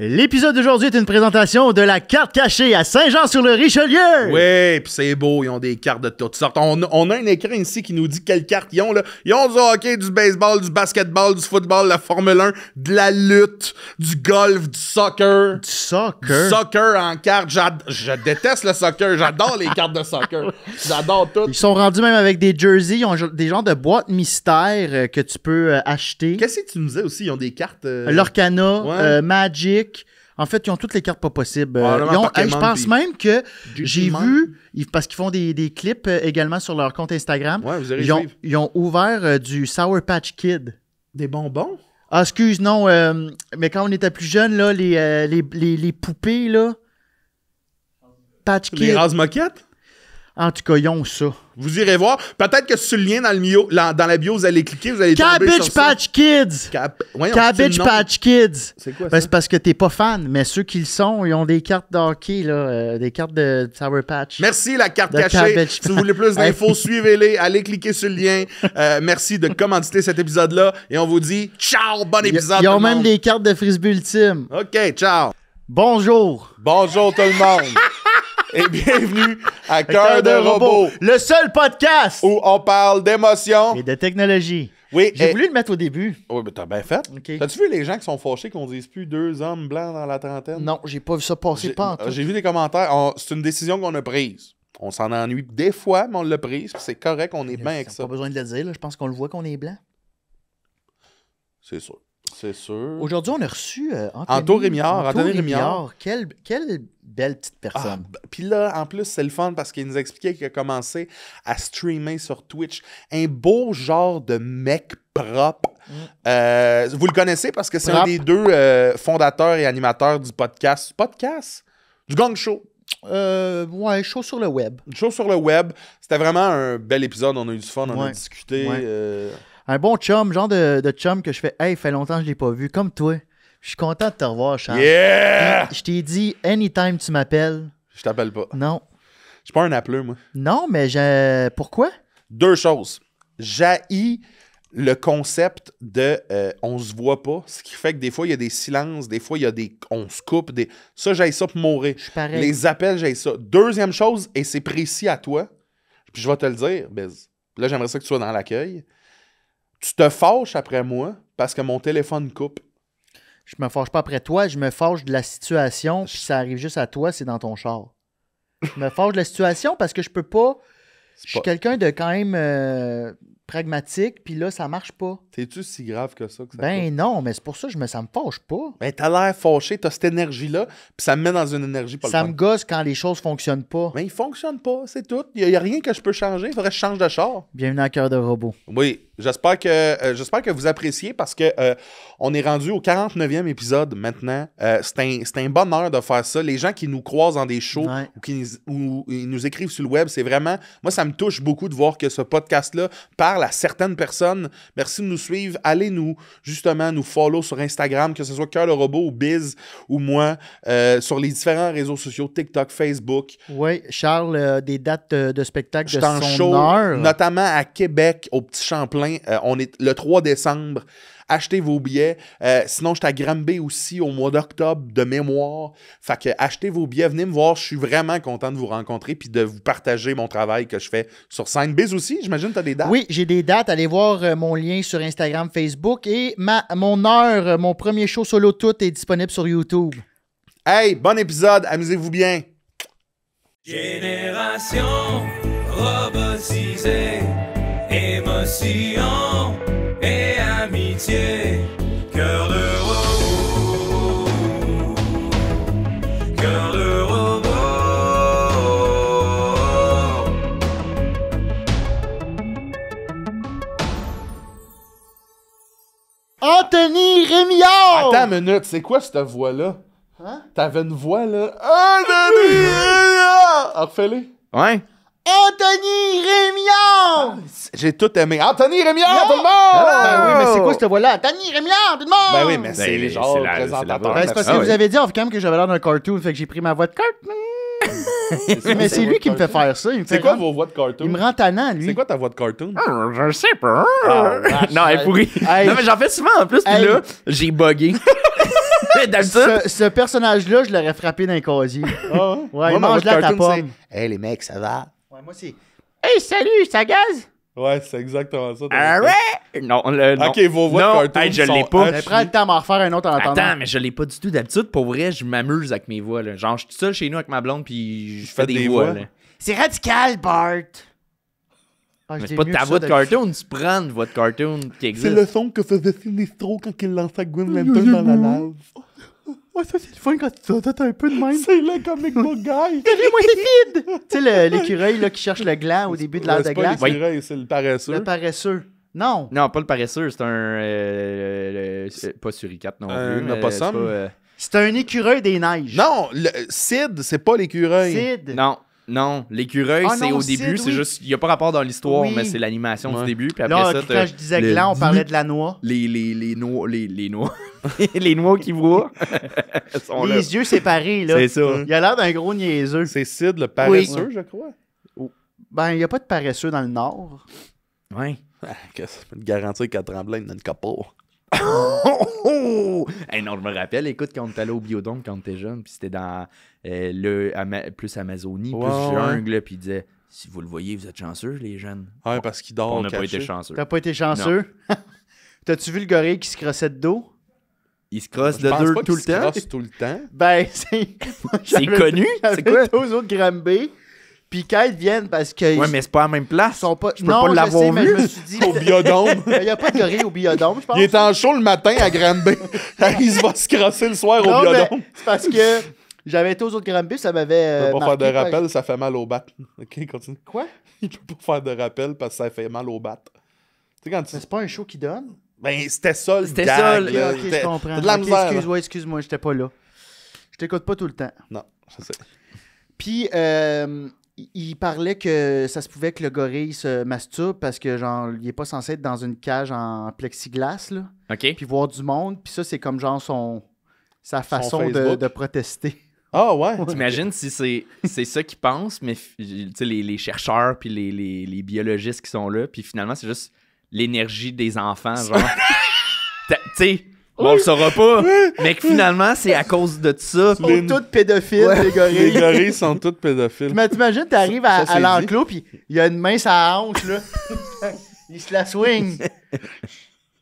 L'épisode d'aujourd'hui est une présentation de la carte cachée à Saint-Jean-sur-le-Richelieu. Oui, puis c'est beau, ils ont des cartes de toutes sortes. On a un écran ici qui nous dit quelles cartes ils ont. Là. Ils ont du hockey, du baseball, du basketball, du football, la Formule 1, de la lutte, du golf, du soccer. Du soccer? Du soccer en cartes. Je déteste le soccer, j'adore les cartes de soccer. J'adore tout. Ils sont rendus même avec des jerseys, ils ont des genres de boîtes mystères que tu peux acheter. Qu'est-ce que tu nous disais aussi? Ils ont des cartes... Lorcana, ouais. Magic... En fait, ils ont toutes les cartes pas possibles. Pokémon, je pense même que j'ai Digimon. vu, parce qu'ils font des clips également sur leur compte Instagram, Ouais, vous allez ils ont ouvert du Sour Patch Kid. Des bonbons? Ah, excuse, non, mais quand on était plus jeunes, là, les poupées, là, Patch Kid. Les rases-moquettes? En tout cas, ils ont ça. Vous irez voir. Peut-être que sur le lien dans la bio, vous allez cliquer, vous allez tomber Cabbage sur Patch Kids! Voyons, Cabbage c'est le nom. Patch Kids! C'est quoi Ben, ça? c'est parce que t'es pas fan, mais ceux qui le sont, ils ont des cartes de hockey, là, des cartes de Sour Patch. Merci, la carte De cachée. Cabbage Si vous voulez plus d'infos, suivez-les. Allez cliquer sur le lien. Merci de commanditer cet épisode-là. Et on vous dit ciao, bon épisode. Ils ont tout le même monde. des cartes de Frisbee Ultime. OK, ciao. Bonjour! Bonjour tout le monde. Et bienvenue à Cœur de Robot, Le seul podcast! où on parle d'émotions. Et de technologie. Oui, J'ai voulu le mettre au début. Oui, mais t'as bien fait. OK. T'as-tu vu les gens qui sont fâchés qu'on dise plus deux hommes blancs dans la trentaine? Non, j'ai pas vu ça passer pas en tout. J'ai vu des commentaires. C'est une décision qu'on a prise. On s'en ennuie des fois, mais on l'a prise. Puis c'est correct, on est bien avec ça. Pas besoin de le dire, là. Je pense qu'on le voit qu'on est blanc. C'est sûr. C'est sûr. Aujourd'hui, on a reçu Anto Rémillard. Anthony Rémillard. Quelle belle petite personne. Puis là, en plus, c'est le fun parce qu'il nous expliquait qu'il a commencé à streamer sur Twitch. Un beau genre de mec propre. Vous le connaissez parce que c'est un des deux fondateurs et animateurs du podcast. Podcast? Du Gang Show. Ouais, chaud sur le web. Une chose sur le web. C'était vraiment un bel épisode. On a eu du fun, on a Ouais. discuté. Ouais. Un bon chum, genre de chum que je fais « Hey, fait longtemps que je l'ai pas vu. » Comme toi. Je suis content de te revoir, Charles. Yeah! Puis, je t'ai dit « Anytime tu m'appelles. Je t'appelle pas. » Non. Je suis pas un appeleur, moi. Non, mais pourquoi? Deux choses. J'haïs le concept de on se voit pas, ce qui fait que des fois, il y a des silences, des fois, il y a des on se coupe. Ça, j'haïs ça pour mourir. Je suis pareil. Les appels, j'haïs ça. Deuxième chose, et c'est précis à toi, puis je vais te le dire, Biz. Là, j'aimerais ça que tu sois dans l'accueil. Tu te fâches après moi parce que mon téléphone coupe. Je me fâche pas après toi, je me fâche de la situation, puis ça arrive juste à toi, c'est dans ton char. Je me fâche de la situation parce que je peux pas... Je suis quelqu'un de quand même pragmatique, puis là, ça marche pas. C'est-tu si grave que ça? Ben non, mais c'est pour ça que ça me fâche pas. Ben, t'as l'air fâché, t'as cette énergie-là, puis ça me met dans une énergie pas Ça le me fun. gosse quand les choses fonctionnent pas. Mais il fonctionne pas, c'est tout. Il y a rien que je peux changer. Il faudrait que je change de char. Bienvenue à Cœur de Robot. Oui, j'espère que vous appréciez parce que on est rendu au 49e épisode maintenant. C'est un bonheur de faire ça. Les gens qui nous croisent dans des shows Ouais. ou ils nous écrivent sur le web, c'est vraiment... Moi, ça me touche beaucoup de voir que ce podcast-là parle à certaines personnes. Merci de nous suivre. Allez nous follow sur Instagram, que ce soit Cœur de Robot ou Biz ou moi, sur les différents réseaux sociaux, TikTok, Facebook. Oui, Charles, des dates de spectacle Je de suis en son show, heure. notamment à Québec, au Petit Champlain. On est le 3 décembre. Achetez vos billets. Sinon, je suis à Granby aussi au mois d'octobre de mémoire. Fait que achetez vos billets, venez me voir. Je suis vraiment content de vous rencontrer puis de vous partager mon travail que je fais sur scène. Biz aussi, j'imagine que tu as des dates. Oui, j'ai des dates. Allez voir mon lien sur Instagram, Facebook. Et mon heure, mon premier show solo tout est disponible sur YouTube. Hey, bon épisode. Amusez-vous bien. Génération robotisée, émotion et amitié. Cœur de robot, cœur de robot. Anthony Rémillard! Attends une minute, c'est quoi cette voix-là? Hein? T'avais une voix, là. Anthony Rémillard! Alors, fais-le. Ouais. Anthony Rémillard! J'ai tout aimé. Anthony Rémillard, tout le monde! Ben oui, mais c'est quoi cette voix-là? Anthony Rémillard, tout le monde! Ben oui, mais c'est Ben, genre c'est la présentateur. voix. Ben, c'est parce que Ah vous oui. avez dit off cam que j'avais l'air d'un cartoon, fait que j'ai pris ma voix de cartoon. Mais c'est lui qui me fait faire ça. Il me C'est fait quoi rendre- vos voix de cartoon? Il me rend tannant, lui. C'est quoi ta voix de cartoon? Je sais pas. vache. Non, elle est pourrie. Hey. Non, mais j'en fais souvent en plus, puis Hey. là, j'ai buggé. D'habitude, Ce personnage-là, je l'aurais frappé dans un casier. Ah, Ouais, moi, mange-la votre ta cartoon, pomme. c'est, hey, les mecs, ça va? Ouais, moi, c'est... Hey, salut, ça gaz? Ouais, c'est exactement ça. non, non. Ok, vos voix de non, cartoon hey, je sont l'ai pas. Mais prends le temps de m'en refaire un autre en attendant. Attends, mais je l'ai pas du tout. D'habitude, pour vrai, je m'amuse avec mes voix. Là. Genre, je suis tout seul chez nous avec ma blonde, puis je fais des voix. Là. C'est radical, Bart. Ah, je Mais dis c'est pas mieux ta que voix ça de cartoon, tu prends une voix de cartoon qui existe. C'est le son que faisait Sinistro quand il lançait Green Lantern dans la lave. Ouais, ça, c'est le fun quand tu t'as un peu de même. C'est le comic book guy. Moi, c'est Sid! Tu sais, l'écureuil là, qui cherche le gland au début de l'ère de C'est pas glace. l'écureuil, c'est le paresseux. Le paresseux. Non. Non, pas le paresseux, c'est un... pas suricate non Un plus. mais opossum? c'est pas, C'est un écureuil des neiges. Non, Sid, c'est pas l'écureuil. Sid. Non, l'écureuil, Ah c'est non, au Sid, début, c'est oui. juste... Il n'y a pas rapport dans l'histoire, Oui. mais c'est l'animation Ouais. du début, puis après Là, ça, quand je disais le- gland, on parlait de la noix. les noix... Les noix... les noix qui voient sont là. Les yeux séparés, là. C'est ça. Il a l'air d'un gros niaiseux. C'est Sid, le paresseux, je crois. Ben, il n'y a pas de paresseux dans le Nord. Ouais. Ah, qu'est-ce que je peux te garantir qu'à Tremblay, il y en a une couple. Hey, non, je me rappelle, écoute, quand on était allé au Biodôme quand on était jeune, puis c'était dans plus Amazonie, Ouais, plus ouais. jungle, puis il disait si vous le voyez, vous êtes chanceux, les jeunes. Ouais, parce qu'il dort On n'a pas caché. été chanceux. T'as pas été chanceux? T'as-tu vu le gorille qui se crossait de dos? Il se crosse Je de pense deux pas tout qu'il le se temps. crosse tout le temps. Ben, c'est... C'est connu? C'est quoi? J'avais 2 autres Granby. Puis quand ils viennent, parce que... Ouais, mais c'est pas à la même place. Ils sont pas... Je peux pas je l'avoir sais, mais vu. je me suis dit... Au biodôme. Il n'y a pas de gorille au biodôme, je pense. Il est en show le matin à Granby. Il se va se crosser le soir Non, au mais biodôme. c'est parce que j'avais été aux autres Granby, ça m'avait Il peut pas faire de marqué, rappel, ça fait mal au bat. Ok, continue. Quoi? Il peut pas faire de rappel parce que ça fait mal au bat. Tu sais, quand tu. Mais c'est pas un show qui donne? Ben, c'était ça le C'était gag, ça, Ok, là. ok, je comprends. T'as de la Ok, misère. excuse-moi, excuse-moi, j'étais pas là. Je t'écoute pas tout le temps. Non, je sais. Puis, il parlait que ça se pouvait que le gorille se masturbe parce que, genre, il est pas censé être dans une cage en plexiglas, là. OK. Puis voir du monde. Puis ça, c'est comme, genre, sa façon de, Facebook. de protester. Ah ouais? T'imagines si c'est ça qu'ils pensent, mais tu sais, les chercheurs puis les biologistes qui sont là, puis finalement, c'est juste l'énergie des enfants, genre. Tu sais, on le saura pas, mais que finalement, c'est à cause de ça. Ils sont tous pédophiles, les Les gorilles. gorilles sont tous pédophiles. Mais t'imagines, t'arrives Ça, à c'est l'enclos, puis il y a une main sur la hanche, là. Il se la swing.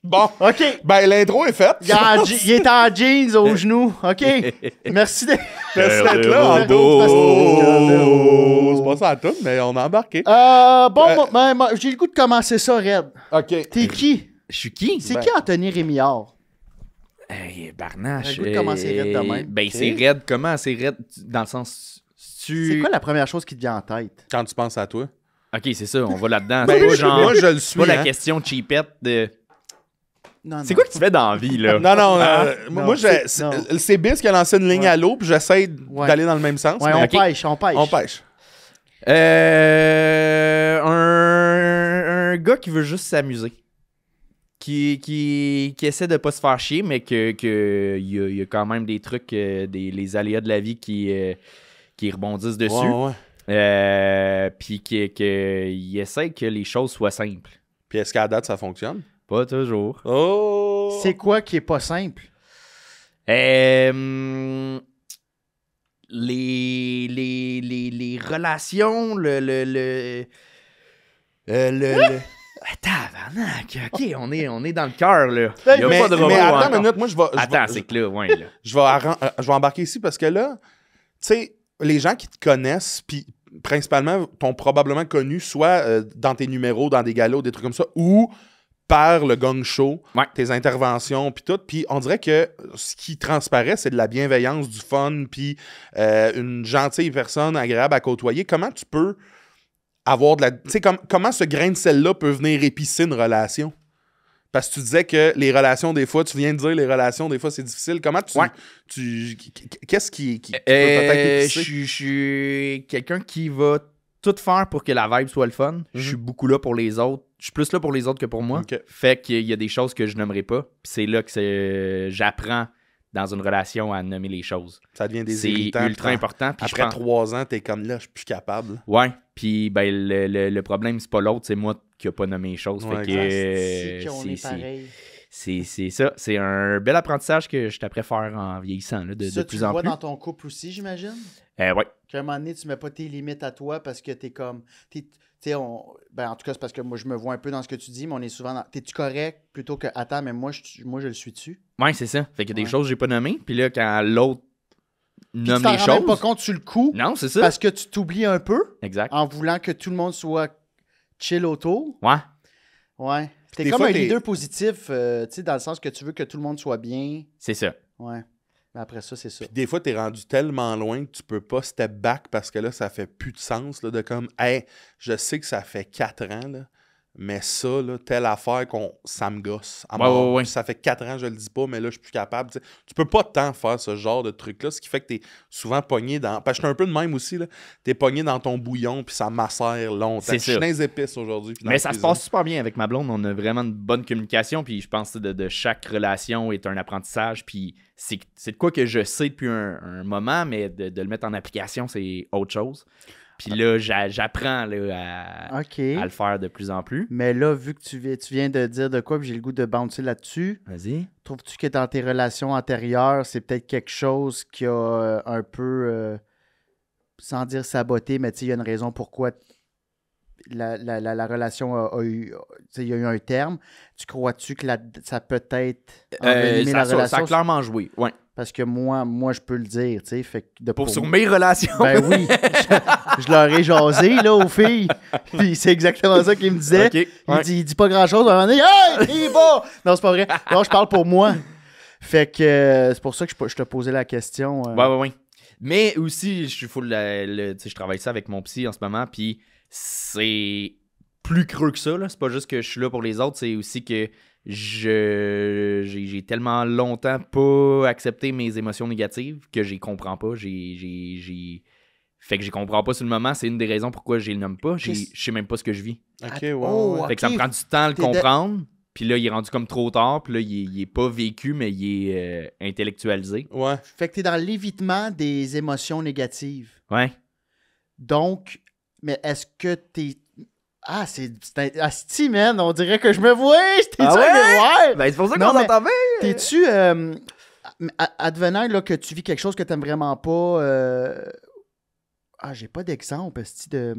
Bon, OK. ben l'intro est faite. Il est en jeans au genou. OK. Merci d'être... Merci d'être là. Cœur de Oh, c'est pas ça à tout, mais on a embarqué. J'ai le goût de commencer ça, Red. OK. T'es qui? Je suis qui? C'est Ben- qui Anthony Rémillard? Hey, barnache. J'ai le goût de commencer raide de même. Ben, c'est raide. Comment c'est raide? Dans le sens... C'est quoi la première chose qui te vient en tête? Quand tu penses à toi. OK, c'est ça, on va là-dedans. Ben, C'est pas genre... moi, je le C'est suis. pas la hein. question cheapette de... Non, C'est quoi que tu fais dans la vie, là? Non, non, non, moi, non. c'est Bis qui a lancé une ligne à l'eau, puis j'essaie Ouais. d'aller dans le même sens. Ouais, mais on ok. pêche, on pêche. on pêche. Un gars qui veut juste s'amuser. Qui essaie de pas se faire chier, mais il y a quand même des trucs, les aléas de la vie qui rebondissent dessus. Ouais, ouais. Puis qu'il essaie que les choses soient simples. Puis est-ce qu'à la date, ça fonctionne? Pas toujours. Oh! C'est quoi qui est pas simple? Les relations, Tabarnak, OK, on est dans le cœur, là. Il y a Mais, pas de mais robot attends encore. une minute, moi, Attends, c'est que là, ouais, là. je vais embarquer ici parce que là, tu sais, les gens qui te connaissent, puis principalement, t'ont probablement connu soit dans tes numéros, dans des galas, des trucs comme ça, ou par le gang show, Ouais. tes interventions, puis tout. Puis on dirait que ce qui transparaît, c'est de la bienveillance, du fun, puis une gentille personne agréable à côtoyer. Comment tu peux avoir de la... Tu sais, comment ce grain de sel-là peut venir épicer une relation? Parce que tu disais que les relations, des fois, tu viens de dire les relations, des fois, c'est difficile. Comment tu... Ouais. Qu'est-ce qui peut peut-être épicer? Je suis quelqu'un qui va tout faire pour que la vibe soit le fun. Je suis beaucoup là pour les autres. Je suis plus là pour les autres que pour moi. Ok. Fait qu'il y a des choses que je nommerai pas. Puis c'est là que j'apprends dans une relation à nommer les choses. Ça devient des C'est irritants. ultra important. Puis je Après prends- 3 ans, t'es comme là, je suis plus capable. Ouais. Puis ben, le problème, c'est pas l'autre, c'est moi qui a pas nommé les choses. Ouais, fait que, C'est qu'on est c'est- pareil. c'est ça. C'est un bel apprentissage que je t'apprends faire en vieillissant, là, de Ça, plus tu le en vois plus. dans ton couple aussi, j'imagine? Ouais. Qu'à un moment donné, tu mets pas tes limites à toi parce que t'es comme... Ben, en tout cas, c'est parce que moi, je me vois un peu dans ce que tu dis, mais on est souvent dans... T'es-tu correct plutôt que... Attends, mais moi, je le suis dessus. Ouais, c'est ça. Fait qu'il y a des Ouais. choses que j'ai pas nommées. Puis là, quand l'autre Puis nomme tu t'en les rends même pas choses... compte sur le coup Non, c'est ça. parce que tu t'oublies un peu Exact. en voulant que tout le monde soit chill autour. Ouais. Ouais. T'es Des comme fois, un t'es- leader positif, tu sais, dans le sens que tu veux que tout le monde soit bien. C'est ça. Ouais. Mais après ça, c'est ça. Puis des fois, t'es rendu tellement loin que tu peux pas step back parce que là, ça fait plus de sens là, de comme, hey, je sais que ça fait 4 ans, là, mais ça, là, telle affaire, ça me gosse. à mort. Ouais. Ça fait 4 ans, je le dis pas, mais là, je suis plus capable. Tu sais. Tu peux pas tant faire ce genre de truc-là, ce qui fait que t'es souvent pogné dans. Parce que je suis un peu de même aussi, là. T'es pogné dans ton bouillon, puis ça macère longtemps. C'est Je suis ça. dans les épices aujourd'hui. puis dans Mais la ça se cuisine. passe super bien avec ma blonde. On a vraiment une bonne communication. Puis je pense que de chaque relation est un apprentissage. Puis c'est de quoi que je sais depuis un moment, mais de le mettre en application, c'est autre chose. Puis là, j'apprends là, OK. à le faire de plus en plus. Mais là, vu que tu viens de dire de quoi, puis j'ai le goût de bouncer là-dessus, Vas-y. trouves-tu que dans tes relations antérieures, c'est peut-être quelque chose qui a un peu, sans dire saboté, mais tu sais, il y a une raison pourquoi la relation a eu, tu sais, il y a eu un terme. Tu crois-tu que ça peut être envenimer la Ça a relation? clairement joué. Ouais. Parce que moi, je peux le dire, tu sais, fait que Pour sur mes relations. Ben oui, je leur ai jasé, là, aux filles. Puis c'est exactement ça qu'ils me disaient. OK, ouais. Il dit pas grand-chose. À un moment donné, hey, il va! Non, c'est pas vrai. Non, je parle pour moi. Fait que c'est pour ça que je te posais la question. Ouais. Mais aussi, je suis full. Tu sais, je travaille ça avec mon psy en ce moment, puis c'est plus creux que ça. Là. C'est pas juste que je suis là pour les autres, c'est aussi que j'ai tellement longtemps pas accepté mes émotions négatives que j'y comprends pas. Fait que j'y comprends pas sur le moment. C'est une des raisons pourquoi je les nomme pas. Je sais même pas ce que je vis. Ok, Oh, ouais. Fait que ça me ok. prend du temps à le T'es de- comprendre. Puis là, il est rendu comme trop tard. Puis là, il est pas vécu, mais il est intellectualisé. Ouais. Fait que t'es dans l'évitement des émotions négatives. Ouais. Donc, mais est-ce que t'es... Ah, Asti, man, on dirait que je me vois. T'es-tu Ah un ouais? miroir? Ben, c'est pour ça Non, qu'on mais- s'entend bien. T'es-tu... advenant là, que tu vis quelque chose que t'aimes vraiment pas... Ah, j'ai pas d'exemple, Asti, de...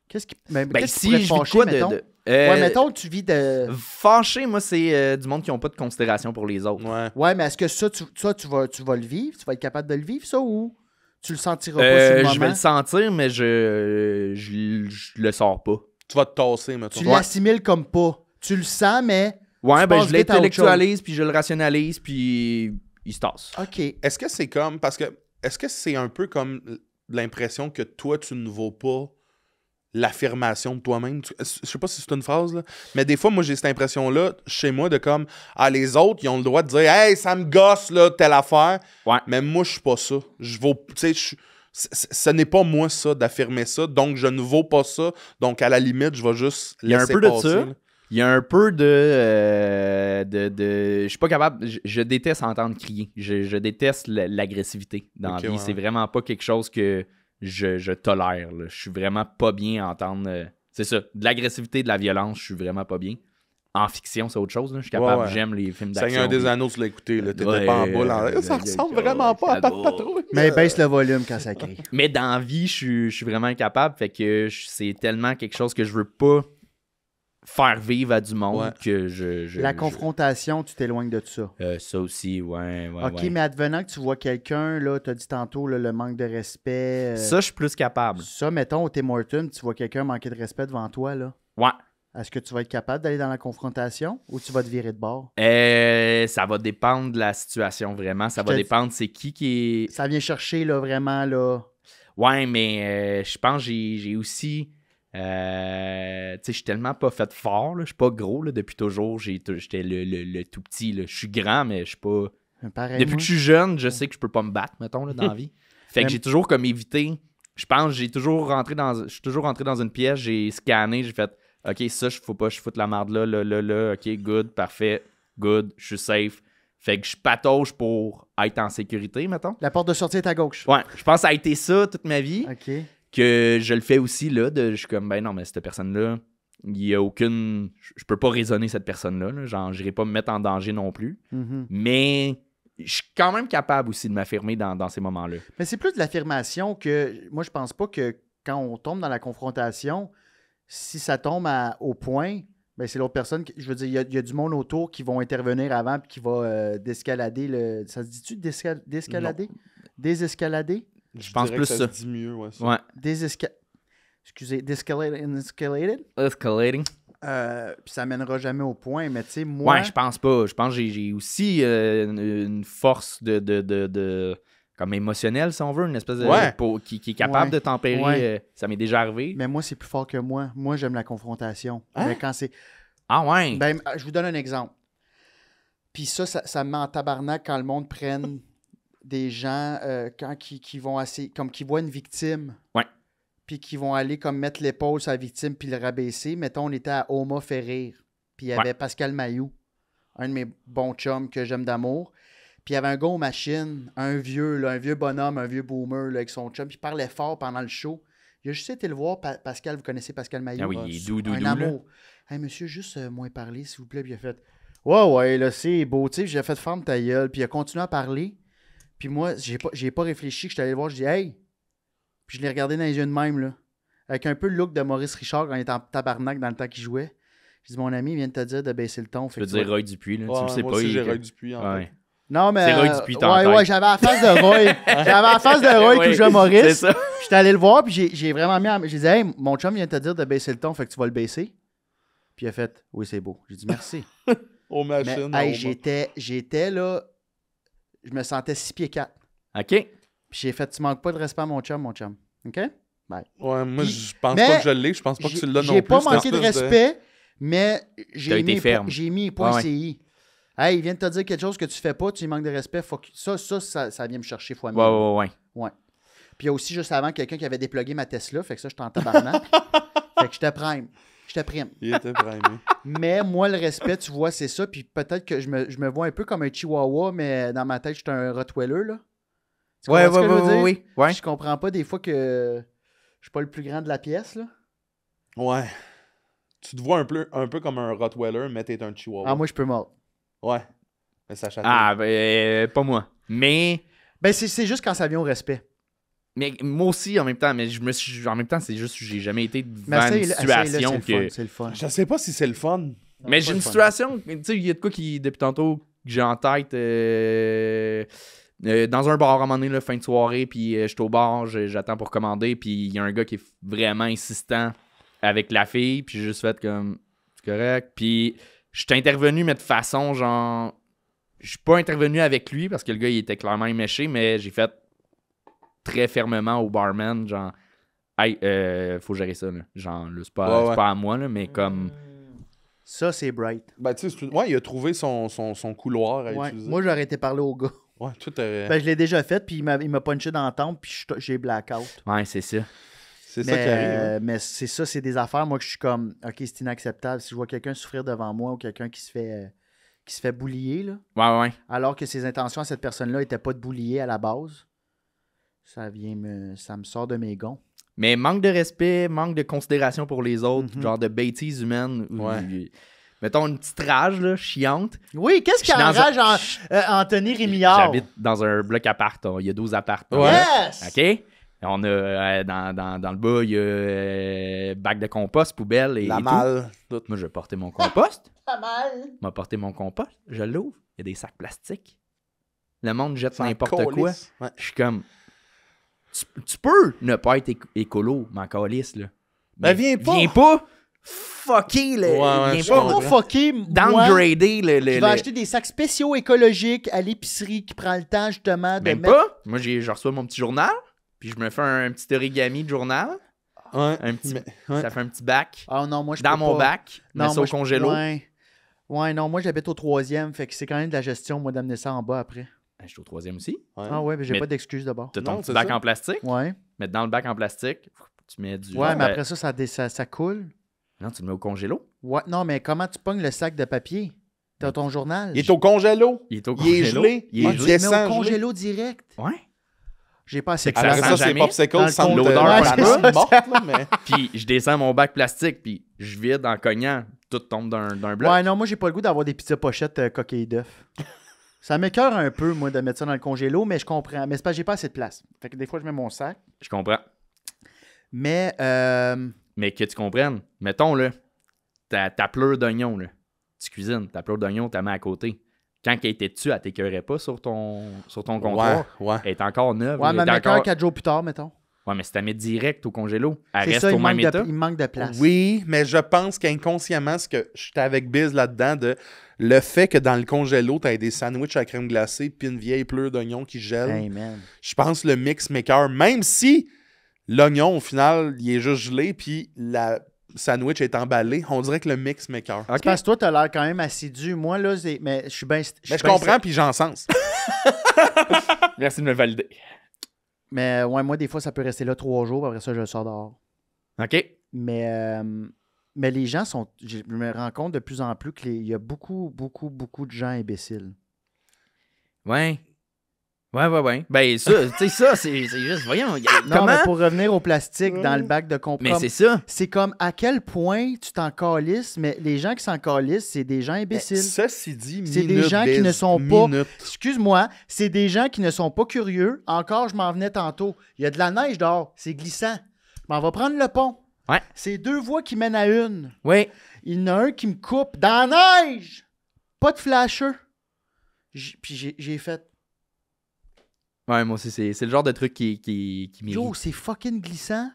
Qu'est-ce qui... Ben, qu'est-ce qui si pourrait je te vis de fâcher, quoi mettons? ouais, Ouais, mettons que tu vis de... Fâché, moi, c'est du monde qui ont pas de considération pour les autres. Ouais. Ouais, mais est-ce que ça, tu vas le vivre? Tu vas être capable de le vivre, ça, ou tu le sentiras pas sur le moment? Je vais le sentir, mais je le sors pas. Tu vas te tasser, mettons. Tu l'assimiles comme pas. Tu le sens, mais... Ouais, Tu ben passes je vite à autre l'intellectualise, puis je le rationalise, puis il se tasse. OK. Est-ce que c'est comme. Parce que. Est-ce que c'est un peu comme l'impression que toi, tu ne vaux pas l'affirmation de toi-même? Je sais pas si c'est une phrase, là. Mais des fois, moi, j'ai cette impression-là chez moi de comme. Ah, les autres, ils ont le droit de dire, hey, ça me gosse, là, telle affaire. Ouais. Mais moi, je suis pas ça. Je vaux. Tu sais, ce n'est pas moi, ça, d'affirmer ça. Donc, je ne vaux pas ça. Donc, à la limite, je vais juste Il y a un laisser peu de passer, ça. là. Il y a un peu je suis pas capable. Je déteste entendre crier. Je déteste l'agressivité dans Ok, la vie. ouais, C'est ouais. vraiment pas quelque chose que je tolère. Là. Je suis vraiment pas bien à entendre. C'est ça. De l'agressivité, de la violence, je suis vraiment pas bien. En fiction, c'est autre chose. Là. Je suis capable. Ouais, ouais. J'aime les films d'action. Seigneur des puis- Anneaux, tu l'as écouté, là. T'étais Ouais, pas en boule. Ça ressemble vraiment pas à Pat Patrouille. Mais baisse le volume quand ça crie. Mais dans la vie, je suis vraiment incapable. Fait que c'est tellement quelque chose que je veux pas faire vivre à du monde Ouais. que La confrontation, tu t'éloignes de ça. ça aussi, ouais. OK, ouais. mais advenant que tu vois quelqu'un, là, tu as dit tantôt là, le manque de respect. Ça, je suis plus capable. Ça, mettons, au Tim Hortons, tu vois quelqu'un manquer de respect devant toi, là. Ouais. Est-ce que tu vas être capable d'aller dans la confrontation ou tu vas te virer de bord? Ça va dépendre de la situation, vraiment. Ça Je va te- dépendre c'est qui est... Ça vient chercher, là, vraiment, là. Ouais, mais je pense que j'ai aussi... tu sais, je suis tellement pas fait fort, là. Je suis pas gros, là, depuis toujours. J'étais le tout petit, là. Je suis grand, mais je suis pas... Pareil, Depuis moi. que je suis jeune, je sais que je peux pas me battre, mettons, là, dans la vie. Fait que Mais- j'ai toujours comme évité... Je pense que je suis toujours rentré dans une pièce, j'ai scanné, j'ai fait... OK, ça, faut pas que je foute la merde là, OK, good, parfait, good, je suis safe. Fait que je patauge pour être en sécurité, mettons. La porte de sortie est à gauche. Ouais, je pense que ça a été ça toute ma vie, OK. que je le fais aussi, là, je suis comme, ben non, mais cette personne-là, il y a aucune... Je peux pas raisonner cette personne-là. Là. Genre, j'irai pas me mettre en danger non plus. Mhm. Mais je suis quand même capable aussi de m'affirmer dans ces moments-là. Mais c'est plus de l'affirmation que... Moi, je pense pas que quand on tombe dans la confrontation, si ça tombe au point, ben c'est l'autre personne... Je veux dire, il y a du monde autour qui vont intervenir avant puis qui va désescalader le... Ça se dit-tu désescalader? Désescalader? Je pense dirais plus que ça. se dit mieux, ouais. Ça. Ouais. Excusez, escalated? Escalating. Puis ça mènera jamais au point, mais tu sais, moi... Ouais, je pense pas. Je pense que j'ai aussi une force de comme émotionnelle, si on veut, une espèce de... Ouais. qui est capable Ouais. de tempérer. Ouais. Ça m'est déjà arrivé. Mais moi, c'est plus fort que moi. Moi, j'aime la confrontation. Hein? Mais quand c'est... Ah ouais? Ben, je vous donne un exemple. Puis ça me met en tabarnak quand le monde prenne des gens quand qui vont assez... Comme qui voient une victime. Ouais. Puis qui vont aller comme mettre l'épaule sur la victime puis le rabaisser. Mettons, on était à Oma faire rire. Puis il y avait Pascal Mailloux, un de mes bons chums que j'aime d'amour. Puis il y avait un gars aux machines, un vieux bonhomme, un vieux boomer là, avec son chum. Puis il parlait fort pendant le show. Il a juste été le voir, Pascal, vous connaissez Pascal Mailloux? Ah oui, il est doux, un là. amour. Hey, monsieur, juste moins parler, s'il vous plaît. Puis il a fait, ouais, là, c'est beau. Tu sais, j'ai fait ferme ta gueule. Puis il a continué à parler. Puis moi, j'ai pas réfléchi. Je suis allé le voir, je dis, hey. Puis je l'ai regardé dans les yeux de même, là. Avec un peu le look de Maurice Richard quand il était en tabarnak dans le temps qu'il jouait. Je dis, mon ami, il vient de te dire de baisser le ton. Tu peux dire Roy Dupuis, là. Ouais, tu le sais moi pas. aussi, il- j'ai Roy Dupuis en Ouais. tête. Non, mais. C'est Roy Dupuis, t'as en ouais, tête. j'avais la face de Roy. J'avais la face de Roy Ouais, qui jouait Maurice. C'est ça. J'étais allé le voir, puis j'ai vraiment mis. J'ai dit, hey, mon chum vient de te dire de baisser le ton, fait que tu vas le baisser. Puis il a fait, oui, c'est beau. J'ai dit, merci. Aux Mais machines. hey, au- j'étais là. Je me sentais 6 pieds 4. OK. Puis j'ai fait, tu manques pas de respect à mon chum. OK? Ouais, moi, Puis- je pense mais pas que je l'ai. Je pense pas que tu l'as non plus. J'ai pas cette manqué de espèce respect, mais T'as j'ai été mis, ferme. j'ai mis point Ouais, CI. Hey, il vient de te dire quelque chose que tu fais pas, tu lui manques de respect. Ça vient me chercher fois mille. Ouais. Puis il y a aussi juste avant quelqu'un qui avait déplugué ma Tesla, fait que ça, j'étais en tabarnak. Fait que j'étais prime. Il était primé. Mais moi, le respect, tu vois, c'est ça. Puis peut-être que je me vois un peu comme un chihuahua, mais dans ma tête, j'étais un Rottweiler, là. Tu comprends ce que je veux dire? Ouais. Je comprends pas des fois que je suis pas le plus grand de la pièce, là. Ouais. Tu te vois un peu comme un Rottweiler, mais t'es un Chihuahua. Ah, moi, je peux mordre. Ouais. Mais ça chatouille. Ah, ben, pas moi. Mais Ben, c'est juste quand ça vient au respect. moi aussi, en même temps, mais en même temps, c'est juste que j'ai jamais été Mais devant une essaye-le, situation que... c'est le fun. Je sais pas si c'est le fun. Mais c'est j'ai pas une le fun. situation, tu sais, il y a de quoi qui, depuis tantôt, que j'ai en tête, dans un bar, à un moment donné, là, fin de soirée, puis je suis au bar, j'attends pour commander, puis il y a un gars qui est vraiment insistant avec la fille, puis j'ai juste fait comme, c'est correct, puis je suis intervenu, mais de façon, genre, je suis pas intervenu avec lui, parce que le gars, il était clairement éméché, mais j'ai fait très fermement au barman, genre, hey, faut gérer ça, là. Genre, là, c'est pas, Ouais. c'est pas à moi, là, mais comme... Ça, c'est bright. Ben, tu sais, ouais, il a trouvé son couloir à Ouais. utiliser. Moi, j'aurais été parler au gars. Ouais, tout est... Ben, je l'ai déjà fait, puis il m'a punché dans la tempe, puis j'ai blackout. Ouais, c'est ça. c'est ça qui arrive. Hein. Mais c'est ça, c'est des affaires, moi, que je suis comme, OK, c'est inacceptable. Si je vois quelqu'un souffrir devant moi ou quelqu'un qui se fait boulier, là, Ouais. alors que ses intentions à cette personne-là n'étaient pas de boulier à la base, ça me sort de mes gonds. Mais manque de respect, manque de considération pour les autres, Mhm. genre de bêtises humaines. Ouais. Mettons une petite rage, là, chiante. Oui, qu'est-ce qui Je suis dans enrage Anthony Rémillard? J'habite dans un bloc appart. Il y a 12 apparts. Ouais. Yes! OK? Et on a, dans le bas, il y a bac de compost, poubelle et La tout. malle. Tout. Moi, je vais porter mon compost. Pas mal. Je vais porter mon compost. Je l'ouvre. Il y a des sacs plastiques. Le monde jette S'en n'importe quoi. calisse. Ouais. Je suis comme... Tu peux ne pas être écolo, m'en calisse, là. Ben, viens pas. Viens pas fucker le... Ouais, viens je pas Pas fucker, moi, downgrader le... qui va acheter des sacs spéciaux écologiques à l'épicerie qui prend le temps, justement, de Même mettre... pas. Moi, je reçois mon petit journal, puis je me fais un petit origami de journal. Ouais. Un petit... ouais. Ça fait un petit bac. Ah non, moi, je Dans peux mon pas. bac. Non, Mets ça moi, au congélo. Ouais, non, moi, j'habite au 3e, fait que c'est quand même de la gestion, moi, d'amener ça en bas après. Je suis au 3e aussi. Ouais. Ah ouais, mais j'ai Mais- pas d'excuse d'abord. Tu as ton Non, petit c'est bac ça. en plastique. Ouais. Mettre dans le bac en plastique. Tu mets du... Ouais, mais après ça, ça coule. Non, tu le mets au congélo. Ouais, non, mais comment tu pognes le sac de papier? T'as ton journal? Il est au congélo. Il est au Il est congélo. gelé. Il est Ah, gelé. Tu le mets descend au gelé. congélo direct. Ouais. J'ai pas assez C'est que de ça place. Après sent ça, c'est jamais. popsicle Dans le sans fond, l'odeur ouais, un c'est peu. ça. morte, là, mais... Puis je descends mon bac plastique, puis je vide en cognant, tout tombe d'un bloc. Ouais, non, moi, j'ai pas le goût d'avoir des pizzas pochettes coquilles d'œufs. Ça m'écoeure un peu, moi, de mettre ça dans le congélo, mais je comprends. Mais c'est parce que j'ai pas assez de place. Fait que des fois, je mets mon sac. Je comprends. Mais, Mais que tu comprennes, mettons, là, ta pleure d'oignon, là, tu cuisines, ta pleure d'oignon, tu la mets à côté. Quand elle était dessus, elle t'écœurait pas sur ton comptoir. Ouais. Elle est encore neuve. ouais, elle mais est m'écoeure encore... 4 jours plus tard, mettons. Ouais, mais si tu la mets direct au congélo, elle C'est reste ça, au il même manque, état. il manque de place. Oui, mais je pense qu'inconsciemment, ce que j'étais avec Biz là-dedans, de le fait que dans le congélo, t'as des sandwichs à crème glacée puis une vieille pleure d'oignon qui gèle. Hey, man. Je pense le mix maker, même si l'oignon, au final, il est juste gelé puis la sandwich est emballé, on dirait que le mix maker. OK. C'est parce que toi, t'as l'air quand même assidu. Moi, là, mais je suis bien... Mais je comprends puis j'en sens. Merci de me valider. Mais ouais, moi, des fois, ça peut rester là 3 jours, après ça, je le sors dehors. OK. Mais les gens sont... Je me rends compte de plus en plus qu'il y a beaucoup, beaucoup, beaucoup de gens imbéciles. Ouais. Ouais. Ben, ça, tu sais, ça, c'est juste, voyons, Non, comment? mais pour revenir au plastique dans le bac de compost, Mais c'est ça. c'est comme à quel point tu t'en calisses, mais les gens qui s'en calissent, c'est des gens imbéciles. Ceci dit, C'est des gens qui Biz, ne sont pas... minute. Excuse-moi, c'est des gens qui ne sont pas curieux. Encore, je m'en venais tantôt. Il y a de la neige dehors. C'est glissant. Je m'en vais prendre le pont. Ouais. C'est 2 voies qui mènent à une. Oui. Il y en a un qui me coupe dans la neige. Pas de flasher. Puis j'ai fait... Ouais, moi aussi, c'est le genre de truc qui m'irrite. Yo, c'est fucking glissant.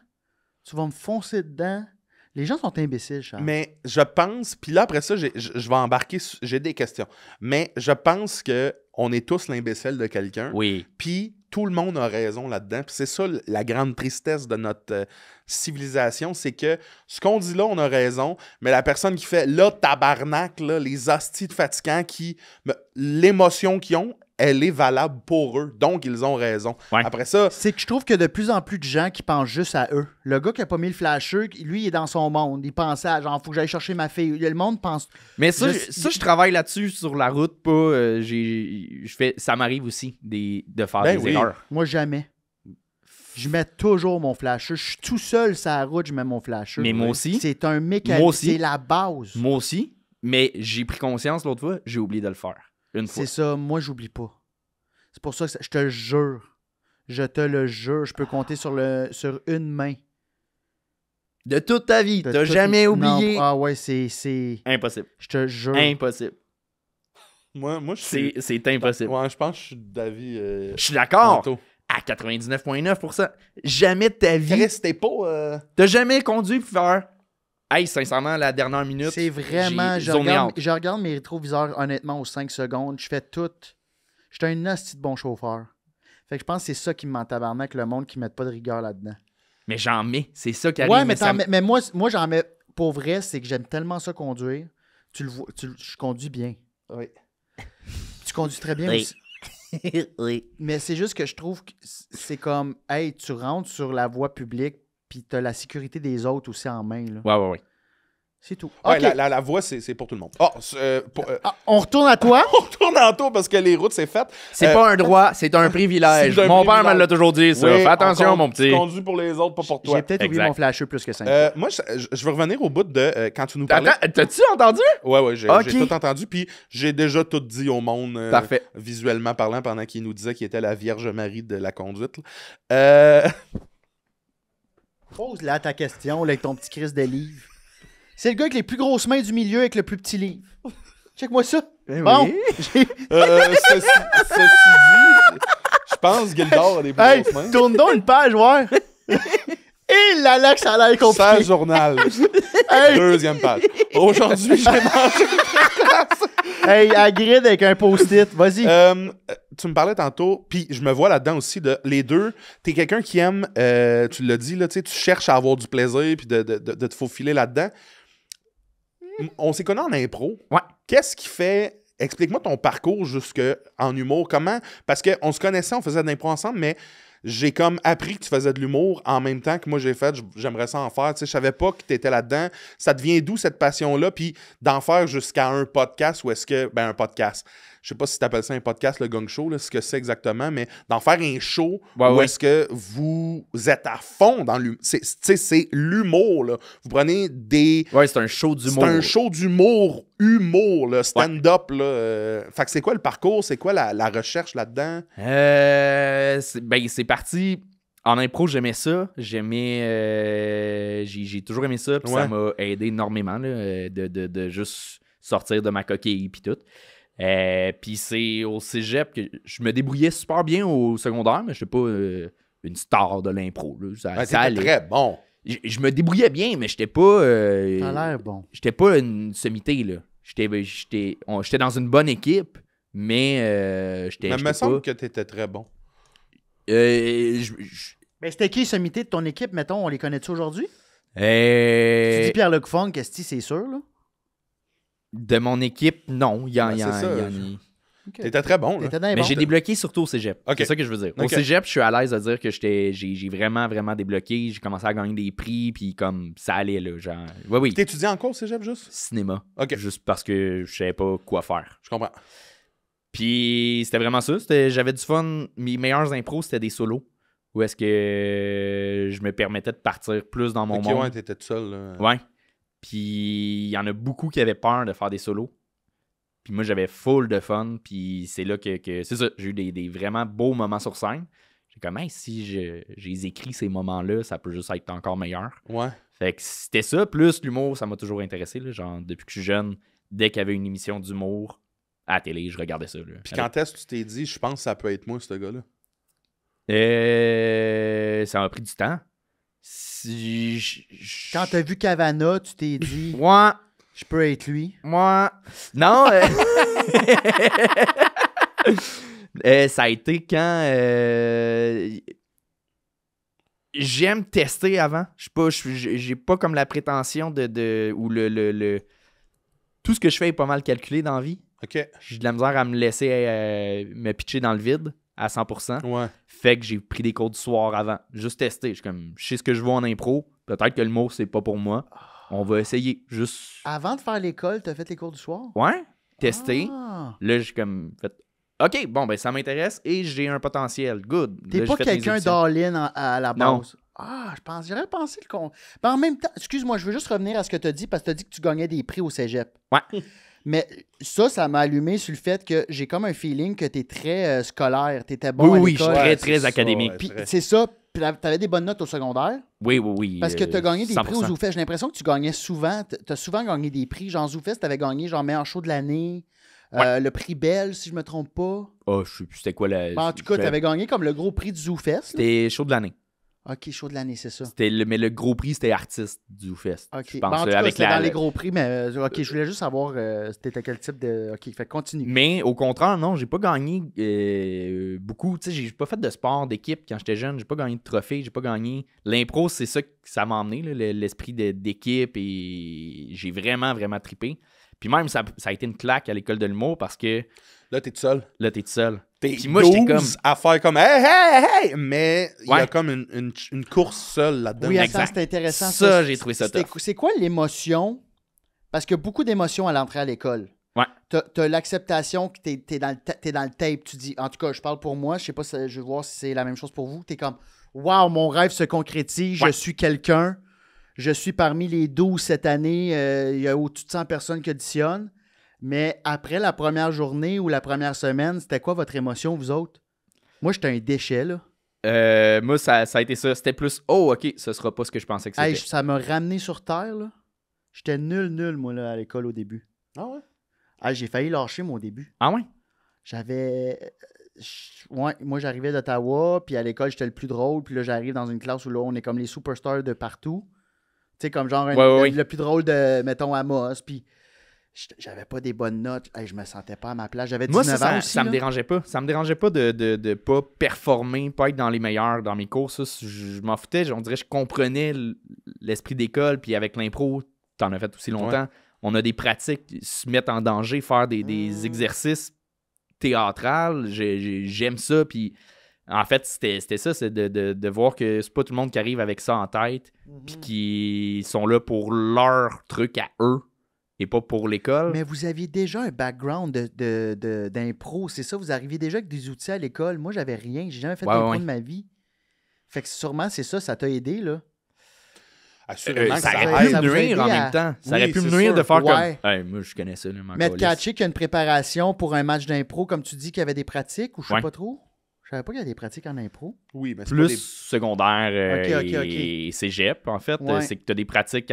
Tu vas me foncer dedans. Les gens sont imbéciles, Charles. Mais je pense, puis là après ça, je vais embarquer, j'ai des questions. Mais je pense que on est tous l'imbécile de quelqu'un. Oui. Puis tout le monde a raison là-dedans. Puis c'est ça la grande tristesse de notre civilisation, c'est que ce qu'on dit là, on a raison, mais la personne qui fait là, tabarnak, là, les hosties de fatigants, l'émotion qu'ils ont, elle est valable pour eux. Donc, ils ont raison. Ouais. Après ça, C'est que je trouve qu'il y a de plus en plus de gens qui pensent juste à eux. Le gars qui a pas mis le flasher, lui, il est dans son monde. Il pensait à genre, faut que j'aille chercher ma fille. Le monde pense... Mais ça, Je- je travaille là-dessus sur la route, pas. Ça m'arrive aussi de faire Ben des oui. erreurs. Moi, jamais. Je mets toujours mon flasher. Je suis tout seul sur la route, je mets mon flasher. Mais moi aussi. C'est un mécanisme. Moi aussi. C'est la base. Moi aussi. Mais j'ai pris conscience l'autre fois, j'ai oublié de le faire. Une fois. C'est ça. Moi, j'oublie pas. C'est pour ça que je te le jure. Je te le jure. Je peux compter sur une main. De toute ta vie, De t'as tout- jamais Non, oublié. Ah ouais, c'est... Impossible. Je te jure. Impossible. moi je suis... C'est impossible. Ouais, je pense que je suis d'avis... Je suis d'accord. tantôt. À 99,9%. Jamais de ta vie. Chris, t'es pas... T'as jamais conduit pour faire. Hey, sincèrement, la dernière minute. C'est vraiment... j'ai Je zoné regarde, out. je regarde mes rétroviseurs, honnêtement, aux 5 secondes. Je fais tout. Je suis un hostie de bon chauffeur. Fait que je pense que c'est ça qui me ment tabarnak, le monde qui ne met pas de rigueur là-dedans. Mais j'en mets. C'est ça qui arrive. Ouais, mais, ça mais moi j'en mets... Pour vrai, c'est que j'aime tellement ça conduire. Tu le vois... Je conduis bien. Oui. Tu conduis très bien Oui. aussi. oui. Mais c'est juste que je trouve que c'est comme... Hey, tu rentres sur la voie publique puis t'as la sécurité des autres aussi en main. Là. Ouais. C'est tout. Ouais, OK. la voie, c'est pour tout le monde. Ah, Ah, on retourne à toi. on retourne en tour parce que les routes, c'est fait. C'est pas un droit, c'est un privilège. c'est un Mon père privilège. me l'a toujours dit, ça. Oui, Fais attention, mon Tu petit. conduis pour les autres, pas pour toi. J'ai peut-être oublié Exact. mon flasher plus que 5 Moi, je veux revenir au bout de quand tu nous parlais. Attends, t'as-tu entendu? Ouais, j'ai Ok. tout entendu. Puis j'ai déjà tout dit au monde, Parfait. visuellement parlant, pendant qu'il nous disait qu'il était la Vierge Marie de la conduite. Là. Pose là ta question là, avec ton petit crise de livre. C'est le gars avec les plus grosses mains du milieu avec le plus petit livre. Check-moi ça. Bon, oui. j'ai... Ceci dit, je pense que Gildor a des plus Hey, grosses mains. tourne donc une page, ouais. Et là là que ça a l'air Sans compliqué. journal. Hey, Deuxième page. Aujourd'hui, j'ai mangé. hey, à grid avec un post-it. Vas-y. Tu me parlais tantôt, puis je me vois là-dedans aussi, les deux, t'es quelqu'un qui aime, tu l'as dit, là, tu cherches à avoir du plaisir puis de te faufiler là-dedans. On s'est connus en impro. Ouais. Qu'est-ce qui fait... Explique-moi ton parcours jusqu'en humour. Comment... Parce qu'on se connaissait, on faisait de l'impro ensemble, mais j'ai comme appris que tu faisais de l'humour en même temps que moi j'ai fait. J'aimerais ça en faire. Tu sais, je savais pas que tu étais là-dedans. Ça devient d'où cette passion-là? Puis d'en faire jusqu'à un podcast ou est-ce que... Ben, un podcast. je sais pas si tu appelles ça un podcast, le Gong Show, là, ce que c'est exactement, mais d'en faire un show Ouais, où ouais. est-ce que vous êtes à fond dans l'humour. C'est l'humour, là. Vous prenez des... Ouais, c'est un show C'est d'humour. un show d'humour, là, stand-up, là. Fait que c'est quoi le parcours? C'est quoi la recherche là-dedans? C'est parti. En impro, j'aimais ça. J'ai toujours aimé ça. Puis Ouais. ça m'a aidé énormément là, de juste sortir de ma coquille puis tout. Puis c'est au cégep que je me débrouillais super bien au secondaire, mais je n'étais pas une star de l'impro. Là. Ça T'étais allait. très bon. Je me débrouillais bien, mais j'étais pas. T'as l'air bon. J'étais pas une sommité, là. J'étais dans une bonne équipe, mais j'étais Mais il me pas. semble que t'étais très bon. Mais c'était qui, sommité de ton équipe, mettons, on les connaît-tu aujourd'hui? Tu Euh, dis Pierre-Luc Funk, esti, c'est sûr, là? de mon équipe, non. Il y en Ouais, c'est ça. a. Ok. T'étais très bon, là. T'étais dans les Mais bons. j'ai débloqué surtout au cégep. Ok. C'est ça que je veux dire. Au Ok. cégep, je suis à l'aise de dire que j'ai vraiment, vraiment débloqué. J'ai commencé à gagner des prix, puis comme ça allait, là. Genre, oui. T'étudiais en quoi au cégep, juste? Cinéma. Ok. Juste parce que je savais pas quoi faire. Je comprends. Puis c'était vraiment ça. J'avais du fun. Mes meilleurs impros, c'était des solos. Où est-ce que je me permettais de partir plus dans mon Ok, monde. ouais, t'étais tout seul, là. Ouais. Puis il y en a beaucoup qui avaient peur de faire des solos. Puis moi, j'avais full de fun. Puis c'est là que c'est ça. J'ai eu des vraiment beaux moments sur scène. J'ai comme, hey, si j'ai écrit ces moments-là, ça peut juste être encore meilleur. Ouais. Fait que c'était ça. Plus l'humour, ça m'a toujours intéressé. Là. Genre, depuis que je suis jeune, dès qu'il y avait une émission d'humour à la télé, je regardais ça. Là. Puis quand est-ce que tu t'es dit, je pense que ça peut être moi, ce gars-là? Ça m'a pris du temps. Quand t'as vu Cavana, tu t'es dit, Moi, je peux être lui. non. Ça a été quand j'aime tester avant. J'ai pas comme la prétention de ou le tout ce que je fais est pas mal calculé dans la vie. OK. J'ai de la misère à me laisser me pitcher dans le vide à 100%. Ouais. Fait que j'ai pris des cours du soir avant. Juste tester. Je sais ce que je veux en impro. Peut-être que le mot, c'est pas pour moi. On va essayer. Juste. Avant de faire l'école, t'as fait les cours du soir? Ouais. Tester. Ah. Là, j'ai comme fait. OK, bon, ben ça m'intéresse et j'ai un potentiel. Good. T'es Là, pas j'ai fait mes quelqu'un auditions. d'all-in à la Non. base. Ah, j'aurais pensé le con. Ben, en même temps, excuse-moi, je veux juste revenir à ce que t'as dit parce que t'as dit que tu gagnais des prix au cégep. Ouais. Mais ça m'a allumé sur le fait que j'ai comme un feeling que t'es très scolaire. T'étais bon à Oui, je suis l'école. très, Ouais, très c'est académique. ça, Puis très. c'est ça. Puis t'avais des bonnes notes au secondaire. Oui. Parce que t'as gagné des prix au 100%. ZooFest. J'ai l'impression que tu gagnais souvent. T'as souvent gagné des prix. Genre ZooFest, t'avais gagné genre meilleur show de l'année. Le prix Belle, si je me trompe pas. Oh, je sais plus c'était quoi la. Ben, en tout cas, t'avais gagné comme le gros prix du ZooFest. là. C'était show de l'année. Ok, show de l'année, c'est ça. Mais le gros prix, c'était artiste du Fest. Ok. Je Ben, pense en tout cas, avec c'était dans la. les gros prix, mais ok, je voulais juste savoir c'était quel type de. Ok, fait continue. Mais au contraire, non, j'ai pas gagné beaucoup. Tu sais, j'ai pas fait de sport d'équipe quand j'étais jeune. J'ai pas gagné de trophée. J'ai pas gagné. L'impro, c'est ça que ça m'a emmené, là, l'esprit d'équipe. Et j'ai vraiment, vraiment trippé. Puis même, ça a été une claque à l'école de l'humour parce que Là, t'es tout seul. là, t'es tout seul. T'es Puis moi, j'étais 12 à faire comme hey! Mais il y a Ouais. comme une course seule là-dedans. Oui, exact. attends, c'est intéressant. Ça, j'ai trouvé ça C'était- tough. C'est quoi l'émotion? Parce qu'il y a beaucoup d'émotions à l'entrée à l'école. Ouais. T'as l'acceptation que t'es dans le tape. Tu dis, en tout cas, je parle pour moi, je sais pas, je veux voir si c'est la même chose pour vous. T'es comme, waouh, mon rêve se concrétise, Ouais. je suis quelqu'un. Je suis parmi les 12 cette année. Il y a au-dessus de 100 personnes qui auditionnent. Mais après la première journée ou la première semaine, c'était quoi votre émotion, vous autres? Moi, j'étais un déchet, là. Moi, ça a été ça. C'était plus, oh, OK, ce sera pas ce que je pensais que c'était. Hey, ça m'a ramené sur terre, là. J'étais nul, moi, là, à l'école au début. Ah ouais? Hey, j'ai failli lâcher mon début. Ah ouais? J'avais... Ouais, moi, j'arrivais d'Ottawa, puis à l'école, j'étais le plus drôle. Puis là, j'arrive dans une classe où là, on est comme les superstars de partout. Tu sais, comme genre Ouais. le plus drôle de, mettons, Amos. Puis j'avais pas des bonnes notes. Hey, je me sentais pas à ma place. J'avais 19 Moi, ans aussi. ça me là. dérangeait pas. Ça me dérangeait pas de pas performer, pas être dans les meilleurs dans mes cours. Ça, je m'en foutais. On dirait que je comprenais l'esprit d'école. Puis avec l'impro, t'en as fait aussi longtemps. On a des pratiques, se mettre en danger, faire des exercices théâtrales. J'aime ça. Puis en fait, c'était ça, c'est de voir que c'est pas tout le monde qui arrive avec ça en tête. Puis qui sont là pour leur truc à eux. et pas pour l'école. Mais vous aviez déjà un background d'impro, c'est ça? Vous arriviez déjà avec des outils à l'école. Moi, j'avais rien. J'ai jamais fait d'impro de ma vie. Fait que sûrement, c'est ça t'a aidé, là. Assurément que ça ça aurait pu aide. me nuire en aider même temps. Ça Oui, aurait pu me c'est nuire sûr. de faire Ouais. comme... Hey, moi, je connais ça, là, Mais de catcher qu'il y a une préparation pour un match d'impro, comme tu dis qu'il y avait des pratiques, ou je sais Ouais. pas trop. Je savais pas qu'il y a des pratiques en impro. Oui, mais c'est Plus pas des... secondaire Ok. et cégep, en fait. Ouais. C'est que tu as des pratiques...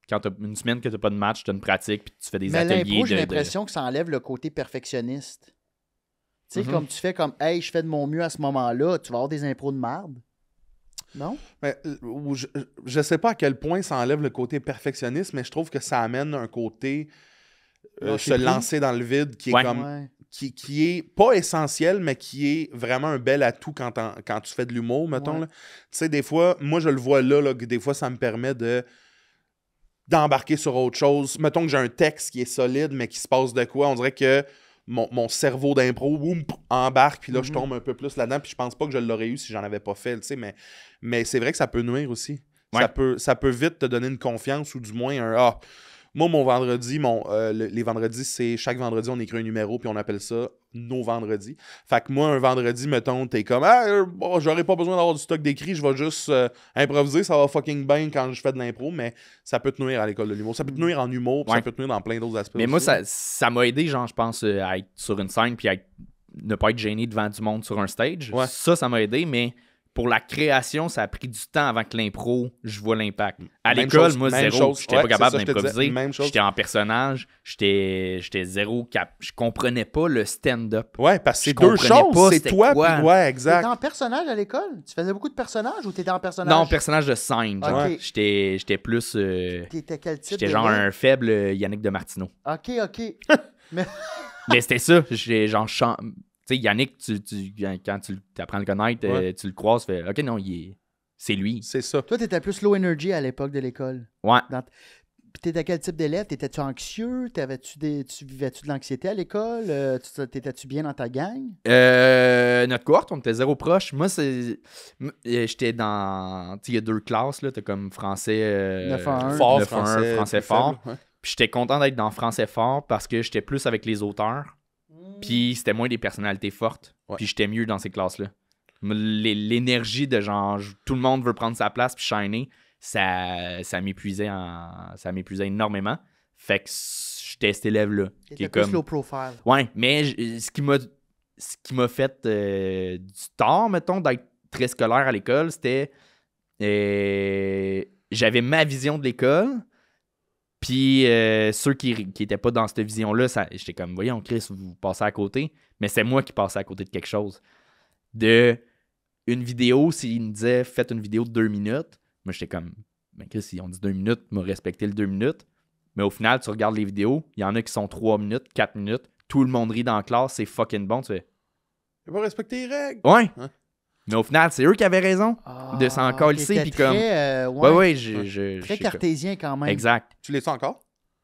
Quand tu as une semaine que tu n'as pas de match, tu as une pratique, puis tu fais des Mais ateliers l'impro, j'ai de- l'impression que ça enlève le côté perfectionniste. Tu sais, Mhm. comme tu fais comme, hey, je fais de mon mieux à ce moment-là, tu vas avoir des impros de marde. Non? Mais, je sais pas à quel point ça enlève le côté perfectionniste, mais je trouve que ça amène un côté Lâcher se prise. lancer dans le vide qui est Ouais. comme Ouais. qui est pas essentiel, mais qui est vraiment un bel atout quand tu fais de l'humour, mettons. Ouais. Là. Tu sais, des fois, moi, je le vois là, que des fois, ça me permet d'embarquer sur autre chose. Mettons que j'ai un texte qui est solide, mais qui se passe de quoi. On dirait que mon cerveau d'impro embarque, puis là, je tombe un peu plus là-dedans, puis je pense pas que je l'aurais eu si j'en avais pas fait, tu sais, mais c'est vrai que ça peut nuire aussi. Ouais. Ça peut vite te donner une confiance, ou du moins un moi, mon vendredi, les vendredis, c'est chaque vendredi, on écrit un numéro, puis on appelle ça nos vendredis. Fait que moi, un vendredi, mettons, t'es comme j'aurais pas besoin d'avoir du stock d'écrit, je vais juste improviser, ça va fucking bien quand je fais de l'impro, mais ça peut te nuire à l'école de l'humour. Ça peut te nuire en humour, puis Ouais. ça peut te nuire dans plein d'autres aspects. Mais moi, aussi. ça m'a aidé, genre, je pense, à être sur une scène, puis ne pas être gêné devant du monde sur un stage. Ouais. Ça m'a aidé, mais pour la création, ça a pris du temps avant que l'impro, je vois l'impact. À Même l'école, chose, moi, même zéro. chose. J'étais Ouais, pas c'est capable ça, je te d'improviser. disais, même chose. J'étais en personnage. J'étais zéro Je comprenais pas le stand-up. Ouais, parce que c'est Je deux comprenais pas choses. C'est c'était toi, quoi. puis ouais, T'étais exact. en personnage à l'école? Tu faisais beaucoup de personnages ou t'étais en personnage? Non, personnage de scène. Genre. Ok. J'étais plus... T'étais quel type j'étais genre d'élève? un faible Yannick de Martineau. OK. Mais c'était ça. J'ai genre... Tu sais, Yannick, quand tu apprends à le connaître, Ouais. tu le croises, tu fais « OK, non, c'est lui. C'est ça. Toi, t'étais plus low energy à l'époque de l'école. » Ouais. Puis t'étais quel type d'élève? T'étais-tu anxieux? Tu vivais-tu de l'anxiété à l'école? T'étais-tu bien dans ta gang? Notre cohorte, on était zéro proche. Moi, j'étais dans... Tu sais, il y a 2 classes, là. T'as comme français... 9-1. Fort, 9-1, français, français plus fort. faible, ouais. Puis j'étais content d'être dans français fort parce que j'étais plus avec les auteurs. Puis c'était moins des personnalités fortes. Ouais. Puis j'étais mieux dans ces classes-là. L'énergie de genre, tout le monde veut prendre sa place puis shiner, ça m'épuisait énormément. Fait que j'étais cet élève-là. Qui T'étais est plus comme... low profile. Ouais, mais ce qui m'a fait du tort, mettons, d'être très scolaire à l'école, c'était... j'avais ma vision de l'école, puis ceux qui étaient pas dans cette vision-là, j'étais comme, voyons, Chris, vous passez à côté. Mais c'est moi qui passais à côté de quelque chose. Une vidéo, s'ils me disaient, faites une vidéo de 2 minutes, moi, j'étais comme, ben Chris, si on dit 2 minutes, m'a respecté le 2 minutes. Mais au final, tu regardes les vidéos, il y en a qui sont 3 minutes, 4 minutes, tout le monde rit dans la classe, c'est fucking bon. Tu fais, Il va respecter les règles. ouais. Hein? Mais au final, c'est eux qui avaient raison de s'en calisser. T'étais Puis comme, ouais, je très sais cartésien quand comme- même. Exact. Tu l'es-tu encore?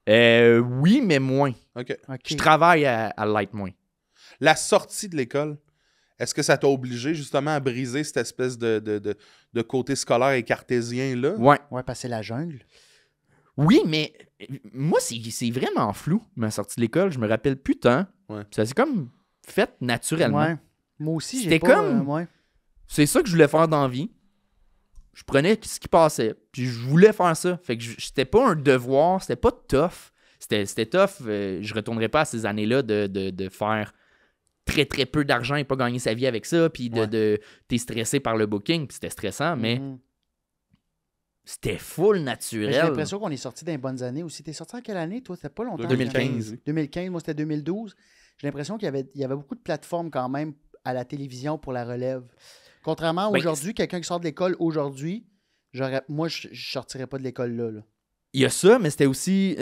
Oui, mais moins. OK. OK. Je travaille à l'être moins. La sortie de l'école, est-ce que ça t'a obligé justement à briser cette espèce de côté scolaire et cartésien-là? Ouais. Ouais, parce que c'est la jungle. Oui, mais moi, c'est vraiment flou, ma sortie de l'école. Je me rappelle plus tant. Ouais. Ça s'est comme fait naturellement. Ouais. Moi aussi, j'ai C'était pas... comme- ouais. C'est ça que je voulais faire dans la vie. Je prenais ce qui passait, puis je voulais faire ça. Fait que c'était pas un devoir, c'était pas tough. C'était tough. Je retournerais pas à ces années-là de faire très très peu d'argent et pas gagner sa vie avec ça, puis t'es stressé par le booking, puis c'était stressant, mais Mhm. c'était full Mais naturel. j'ai l'impression qu'on est sorti dans bonnes années aussi. T'es sorti en quelle année, toi? C'était pas longtemps. 2015. 2015, moi, c'était 2012. J'ai l'impression qu'il y avait beaucoup de plateformes quand même à la télévision pour la relève. Contrairement à Ben, aujourd'hui, quelqu'un qui sort de l'école aujourd'hui, moi, je sortirais pas de l'école là. Il y a ça, mais c'était aussi...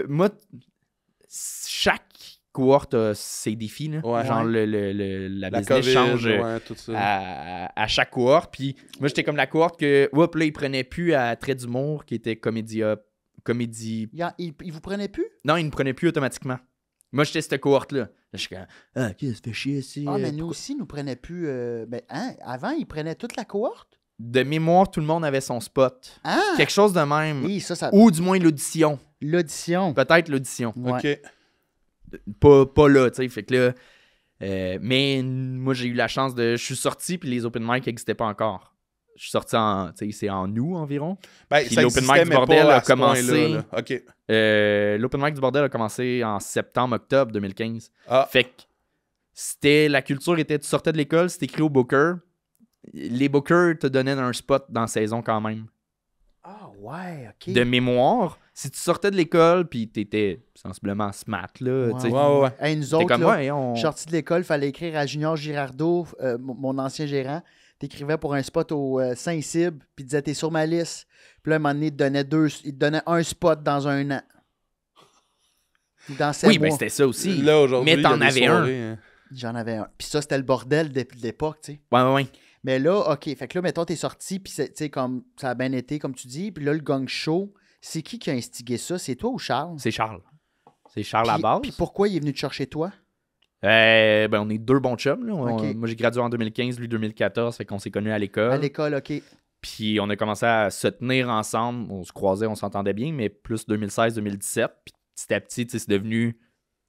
moi, chaque cohorte a ses défis. Là. Ouais. Genre, Ouais. la La business COVID, change ouais, tout ça. à chaque cohorte. Puis moi, j'étais comme la cohorte que... Oups, là, ils prenaient plus à trait d'humour, qui était comédie... Il vous prenait plus? Non, ils ne prenaient plus automatiquement. Moi, j'étais cette cohorte-là. Là, je suis comme... Ah, qu'est-ce que ça fait chier ici? Ah, mais nous pourquoi- aussi, nous prenaient plus... avant, ils prenaient toute la cohorte? De mémoire, tout le monde avait son spot. Ah! Quelque chose de même. Oui, ça... Ou du moins l'audition. L'audition. Peut-être l'audition. Ouais. OK. Pas là, tu sais. Fait que là... mais moi, j'ai eu la chance de... Je suis sorti, puis les open mic n'existaient pas encore. Je suis sorti en... Tu sais, c'est en août environ. Ben, Puis ça l'open existait, mic du mais bordel pas a à ce point-là, commencé... là. OK. L'open mic du bordel a commencé en septembre-octobre 2015. Ah. Fait que la culture était... Tu sortais de l'école, c'était écrit au booker. Les bookers te donnaient un spot dans la saison quand même. Ah, ouais, OK. De mémoire, si tu sortais de l'école, puis t'étais sensiblement smart, là, tu sais. Ouais. Hey, nous T'es autres, comme, là, ouais, on... sorti de l'école, il fallait écrire à Junior Girardeau, mon ancien gérant. T'écrivais pour un spot au Saint-Cybe, puis il disait t'es sur ma liste. Puis là, à un moment donné, il te donnait un spot dans un an. Dans 7 Oui, mois. ben c'était ça aussi. Là, aujourd'hui, Mais t'en il y a des avais un. soirées, hein. J'en avais un. Puis ça, c'était le bordel de l'époque, tu sais. Ouais. Mais là, OK. Fait que là, mettons, t'es sorti, puis tu sais, comme ça a bien été, comme tu dis. Puis là, le gang show, c'est qui a instigé ça? C'est toi ou Charles? C'est Charles. C'est Charles à Puis- base. Puis pourquoi il est venu te chercher toi? Ben, on est deux bons chums. Là. Ok. Moi, j'ai gradué en 2015, lui 2014, fait qu'on s'est connus à l'école. À l'école, OK. Puis on a commencé à se tenir ensemble. On se croisait, on s'entendait bien, mais plus 2016-2017. Puis petit à petit, tu sais, c'est devenu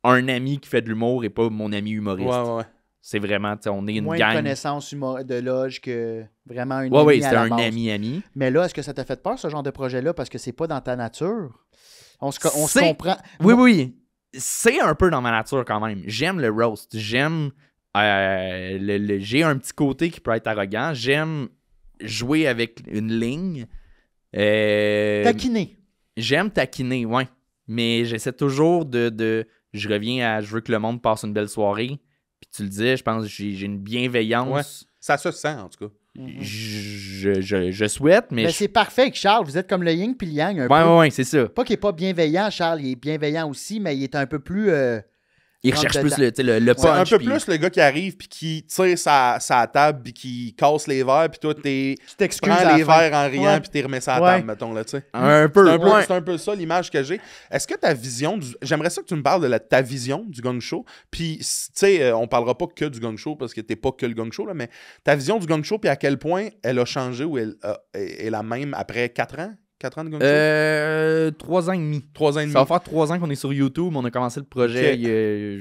un ami qui fait de l'humour et pas mon ami humoriste. Ouais. C'est vraiment, tu sais, on est une Moins gang. de connaissances de loge que vraiment un Ouais, ami à c'était la un base. ami. Mais là, est-ce que ça t'a fait peur, ce genre de projet-là? Parce que c'est pas dans ta nature. On se C'est- comprend. Oui. C'est un peu dans ma nature quand même. J'aime le roast. J'aime. J'ai un petit côté qui peut être arrogant. J'aime jouer avec une ligne. Taquiner. J'aime taquiner, ouais. Mais j'essaie toujours de. Je reviens à. Je veux que le monde passe une belle soirée. Puis tu le disais, je pense que j'ai une bienveillance. Ouais. Ça se sent, en tout cas. Je souhaite, mais. Mais c'est parfait avec Charles. Vous êtes comme le yin puis le yang un peu. Ouais, c'est ça. Pas qu'il est pas bienveillant, Charles. Il est bienveillant aussi, mais il est un peu plus... Il rentre recherche plus dedans. le C'est un punch. peu puis- plus le gars qui arrive puis qui tire sa table puis qui casse les verres puis toi, Tu tu t'excuses prends à la les fin. verres en riant Ouais. puis tu remets ça à la Ouais. table, mettons, là, tu sais. Un peu, ouais. C'est un peu ça l'image que j'ai. Est-ce que ta vision j'aimerais ça que tu me parles de ta vision du gang show. Puis, tu sais, on parlera pas que du gang show parce que t'es pas que le gang show, là, mais ta vision du gang show puis à quel point elle a changé ou elle est la même après 4 ans? 4 ans de gang show? 3 ans et demi. 3 ans et demi. Ça va faire 3 ans qu'on est sur YouTube. On a commencé le projet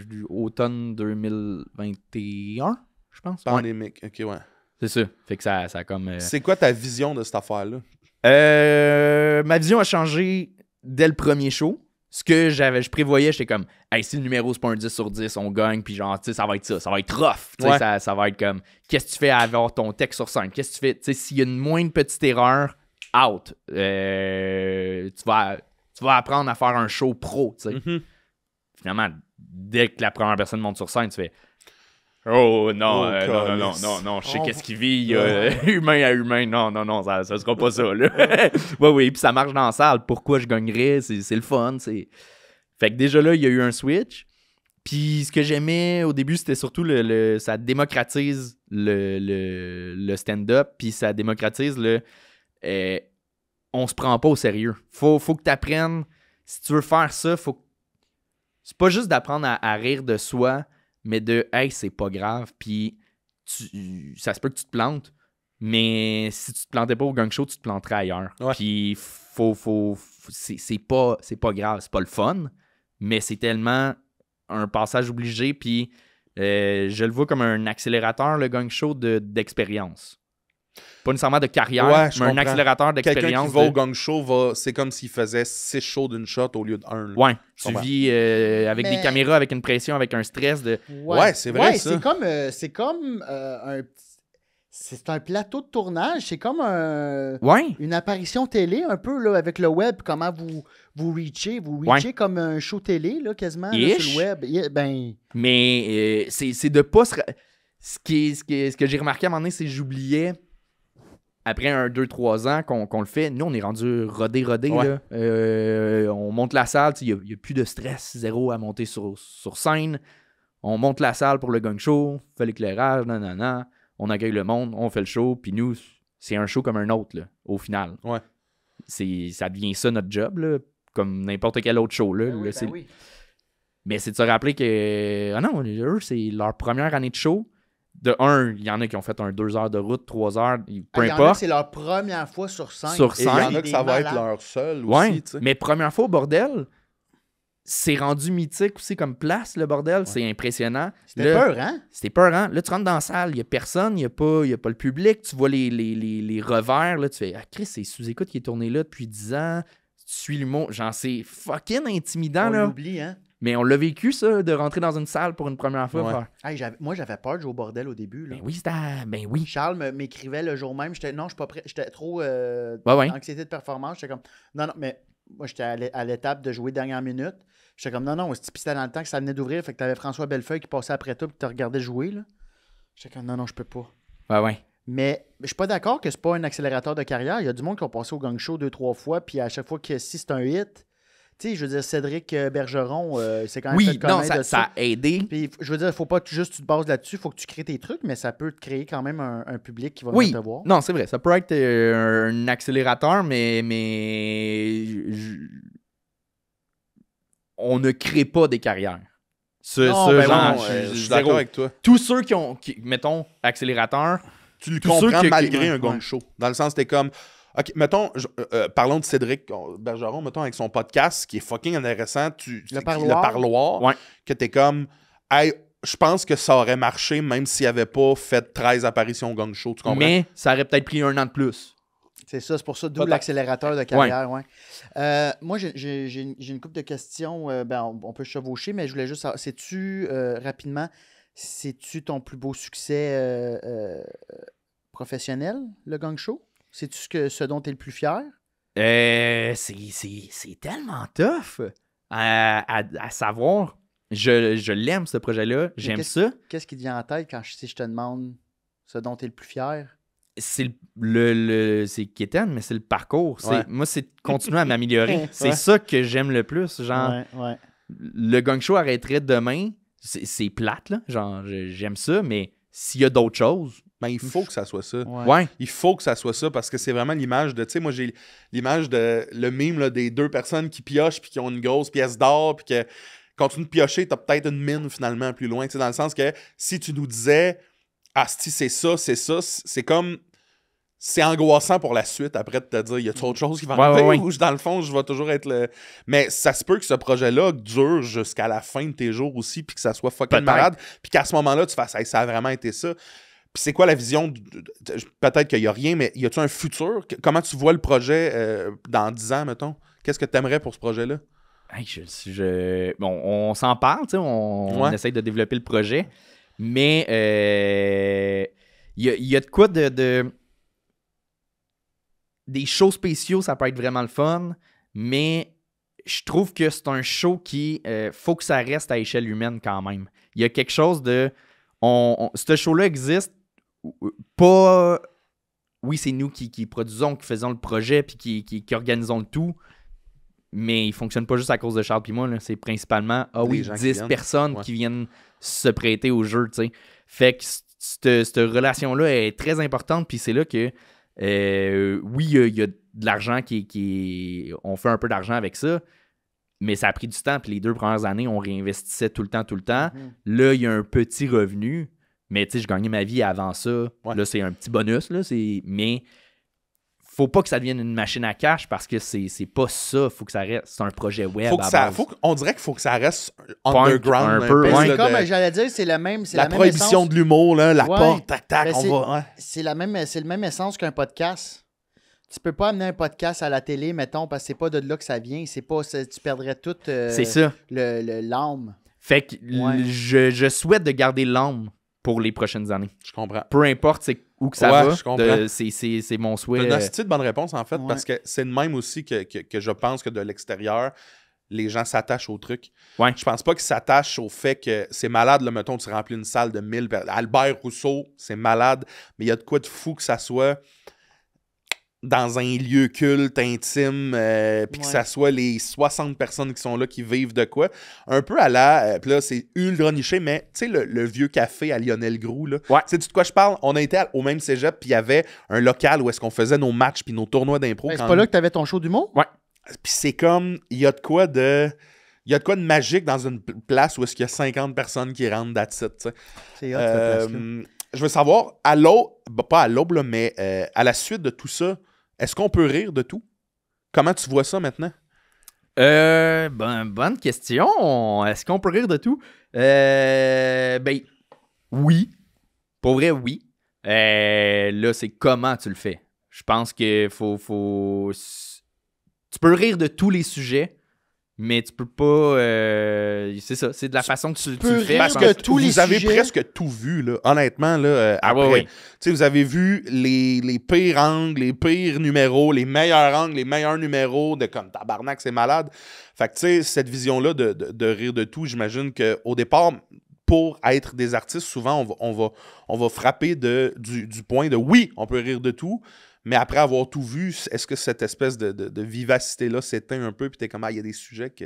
Ok. automne 2021, je pense. Ouais, Pandémique. OK, ouais. c'est ça. Fait que ça a comme... C'est quoi ta vision de cette affaire-là? Ma vision a changé dès le premier show. Ce que je prévoyais, j'étais comme, hey, si le numéro c'est pas un 10 sur 10, on gagne, puis genre, tu sais, ça va être ça. Ça va être rough. Tu sais, Ouais. ça va être comme, qu'est-ce que tu fais à avoir ton texte sur scène? Qu'est-ce que tu fais? Tu sais, s'il y a une moindre petite erreur, out. Tu vas apprendre à faire un show pro, tu sais. Mhm. Finalement, dès que la première personne monte sur scène, tu fais oh non, Oh, calice. non, je sais On qu'est-ce va- qu'il vit, humain à humain, non, ça sera pas ça, là. oui, puis ça marche dans la salle, pourquoi je gagnerais, c'est le fun, c'est... Fait que déjà là, il y a eu un switch, puis ce que j'aimais au début, c'était surtout ça démocratise le stand-up, puis ça démocratise on se prend pas au sérieux. Faut que tu apprennes, si tu veux faire ça, c'est pas juste d'apprendre à rire de soi, mais de « Hey, c'est pas grave », puis ça se peut que tu te plantes, mais si tu te plantais pas au gang show, tu te planterais ailleurs. Ouais. Puis c'est pas grave, c'est pas le fun, mais c'est tellement un passage obligé, puis je le vois comme un accélérateur, le gang show, d'expérience. Pas nécessairement de carrière, Ouais, je mais un comprends. accélérateur Quelqu'un d'expérience. qui va au gang show, c'est comme s'il faisait 6 shows d'une shot au lieu d'1. Ouais, Je tu comprends. vis avec Mais- des caméras, avec une pression, avec un stress de... Ouais, c'est vrai, ça. C'est comme c'est un plateau de tournage. C'est comme Ouais, une apparition télé un peu là, avec le web. Comment vous reachez. Vous reachez comme un show télé là, quasiment là, Ish. sur le web. Ben, mais c'est de pas se... Ce que j'ai remarqué à un moment donné, c'est que j'oubliais, après 1, 2, 3 ans qu'on le fait, nous, on est rendu rodé, Ouais. là. On monte la salle, il n'y a plus de stress, zéro à monter sur scène. On monte la salle pour le gang show, fait l'éclairage, nanana. On accueille le monde, on fait le show, puis nous, c'est un show comme un autre, là, au final. Ouais. Ça devient ça notre job, là, comme n'importe quel autre show. Là, là, c'est- Mais c'est de se rappeler que, ah non, eux, c'est leur première année de show. de un, il y en a qui ont fait 2 heures de route, 3 heures, peu Il y en a que importe. c'est leur première fois sur scène. Sur Et il y en scène. a que ça va être leur seul aussi, Ouais, tu sais. mais première fois au bordel, c'est rendu mythique aussi comme place, le bordel. C'est impressionnant. C'était Là, peur, hein? C'était peur, hein? Là, tu rentres dans la salle, il n'y a personne, il n'y a pas le public. Tu vois les revers, là, tu fais « Ah, Chris, c'est Sous-Écoute qui est tourné là depuis 10 ans. » Tu suis l'humour. Genre, c'est fucking intimidant, On là. l'oublie, hein? Mais on l'a vécu, ça, de rentrer dans une salle pour une première fois. Ouais. faire, Hey, moi, j'avais peur de jouer au bordel au début. Là. Ben oui, ben oui. Charles m'écrivait le jour même. Non, je suis pas prêt. J'étais trop Ouais. anxiété de performance. J'étais comme, non, mais moi, j'étais à l'étape de jouer dernière minute. J'étais comme, non, c'était dans le temps que ça venait d'ouvrir. Fait que t'avais François Bellefeuille qui passait après toi et qui te regardait jouer. Là. J'étais comme, non, je peux pas. Ouais. Mais je suis pas d'accord que c'est pas un accélérateur de carrière. Il y a du monde qui ont passé au gang show 2-3 fois. Puis à chaque fois que si c'est un hit, tu sais, je veux dire, Cédric Bergeron, c'est quand même fait Oui, non, connaître de ça a aidé. Puis, je veux dire, il faut pas juste que tu te bases là-dessus, il faut que tu crées tes trucs, mais ça peut te créer quand même un public qui va Oui, venir te voir. non, c'est vrai. Ça peut être un accélérateur, mais on ne crée pas des carrières. Non, ben Non, je suis d'accord avec toi. Tous ceux mettons, accélérateur, Tu le tous ceux comprends qui- malgré ouais, un gong ouais. show. Dans le sens, t'es comme... OK, mettons, parlons de Cédric Bergeron, mettons, avec son podcast, qui est fucking intéressant. Le Parloir. Parloir, Ouais. que t'es comme... Hey, je pense que ça aurait marché même s'il avait pas fait 13 apparitions au gong show, tu comprends? mais ça aurait peut-être pris 1 an de plus. C'est ça, c'est pour ça, d'où Peut-être. l'accélérateur de carrière. Ouais. Moi, j'ai une couple de questions. On peut chevaucher, mais je voulais juste savoir, sais-tu, rapidement, c'est-tu ton plus beau succès professionnel, le gang show? C'est-tu ce dont tu es le plus fier? C'est tellement tough à savoir. Je l'aime, ce projet-là. J'aime qu'est-ce- ça. Qu'est-ce qui te vient en tête quand si je te demande ce dont tu es le plus fier? C'est c'est quétaine, mais c'est le parcours. Ouais. Moi, c'est de continuer à m'améliorer. C'est Ouais. ça que j'aime le plus. Genre, Ouais. le gang show arrêterait demain. C'est plate, là. Genre, j'aime ça, mais s'il y a d'autres choses, Ben, il faut que ça soit ça. ouais. Il faut que ça soit ça parce que c'est vraiment l'image de... Tu sais, moi, j'ai l'image de... Le mime là, des 2 personnes qui piochent puis qui ont une grosse pièce d'or puis que continuent de piocher, t'as peut-être une mine finalement plus loin. Tu sais, dans le sens que si tu nous disais « Asti, c'est ça », c'est comme... C'est angoissant pour la suite après de te dire « Y a-t-il autre chose qui va arriver? Ouais. Ou dans le fond, je vais toujours être le... » Mais ça se peut que ce projet-là dure jusqu'à la fin de tes jours aussi puis que ça soit fucking Peut-être. malade puis qu'à ce moment-là, tu fasses hey, « Ça a vraiment été ça ». Puis c'est quoi la vision? Peut-être qu'il n'y a rien, mais y a-tu un futur? Comment tu vois le projet dans 10 ans, mettons? Qu'est-ce que tu aimerais pour ce projet-là? Hey, bon, on s'en parle, tu sais, on Ouais. essaye de développer le projet, mais il y a de quoi de des shows spéciaux, ça peut être vraiment le fun, mais je trouve que c'est un show qui faut que ça reste à échelle humaine quand même. Il y a quelque chose de ce show-là existe pas. Oui, c'est nous qui produisons, qui faisons le projet puis qui organisons le tout. Mais il fonctionne pas juste à cause de Charles puis moi. Là. C'est principalement Les gens qui 10 viennent. personnes Ouais. qui viennent se prêter au jeu. T'sais. Fait que cette relation-là est très importante. Puis c'est là que oui, il y a de l'argent on fait un peu d'argent avec ça. Mais ça a pris du temps. Puis les 2 premières années, on réinvestissait tout le temps. Mhm. Là, il y a un petit revenu. Mais tu sais, je gagnais ma vie avant ça. Ouais. Là, c'est un petit bonus. Là, mais faut pas que ça devienne une machine à cash parce que c'est pas ça. Faut que ça reste. C'est un projet web. On dirait qu'il faut que ça reste Punk, underground. un peu, peu, ouais. là, C'est comme, de- j'allais dire, c'est la même. C'est la même prohibition essence. de l'humour, là, la Ouais. porte, tac, Ben, on c'est- va... Ouais. C'est le même essence qu'un podcast. Tu peux pas amener un podcast à la télé, mettons, parce que c'est pas de là que ça vient. Tu perdrais tout C'est ça. l'âme. Fait que Ouais. je souhaite de garder l'âme pour les prochaines années. Je comprends. Peu importe c'est où que ça Ouais, va. je comprends. C'est mon C'est souhait. une hostie de bonne réponse, en fait, Ouais. parce que c'est de même aussi que je pense que de l'extérieur, les gens s'attachent au truc. Ouais. Je pense pas qu'ils s'attachent au fait que c'est malade, là, mettons, tu remplis une salle de 1000 personnes. Albert Rousseau, c'est malade, mais il y a de quoi de fou que ça soit dans un lieu culte, intime, puis que Ouais. ça soit les 60 personnes qui sont là qui vivent de quoi. Un peu à la... puis là, c'est ultra niché, mais tu sais, le vieux café à Lionel Groux, là. Ouais. Tu sais de quoi je parle? On a été au même cégep, puis il y avait un local où est-ce qu'on faisait nos matchs puis nos tournois d'impro. Ben, c'est quand pas même. là que t'avais ton show d'humour? Puis c'est comme, il y a de quoi de... Il y a de quoi de magique dans une place où est-ce qu'il y a 50 personnes qui rentrent that's it, tu sais. C'est hot, cette place-là. je veux savoir, à l'aube, pas à l'aube, là, mais à la suite de tout ça, est-ce qu'on peut rire de tout? Comment tu vois ça maintenant? Bonne question. Est-ce qu'on peut rire de tout? Ben, oui. Pour vrai, oui. Là, c'est comment tu le fais. Je pense que faut... Tu peux rire de tous les sujets, mais tu peux pas... c'est ça, c'est de la façon que tu le fais. Parce que vous avez presque tout vu, là, honnêtement. Là, après, ouais. Tu sais, vous avez vu les pires angles, les pires numéros, les meilleurs angles, les meilleurs numéros de comme tabarnak, c'est malade. Fait que tu sais, cette vision-là de rire de tout, j'imagine qu'au départ, pour être des artistes, souvent, on va frapper du point de oui, on peut rire de tout. Mais après avoir tout vu, est-ce que cette espèce de vivacité-là s'éteint un peu, puis t'es comme, il y a des sujets que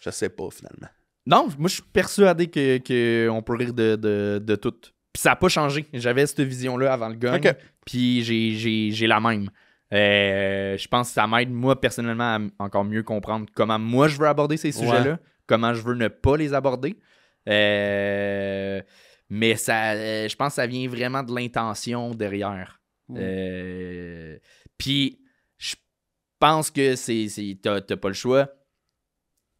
je sais pas, finalement. Non, moi, je suis persuadé qu'on peut rire de tout. Puis ça n'a pas changé. J'avais cette vision-là avant le gang, puis j'ai la même. Je pense que ça m'aide, moi, personnellement, à encore mieux comprendre comment moi, je veux aborder ces sujets-là, comment je veux ne pas les aborder. Mais ça, je pense que ça vient vraiment de l'intention derrière. Puis je pense que t'as pas le choix.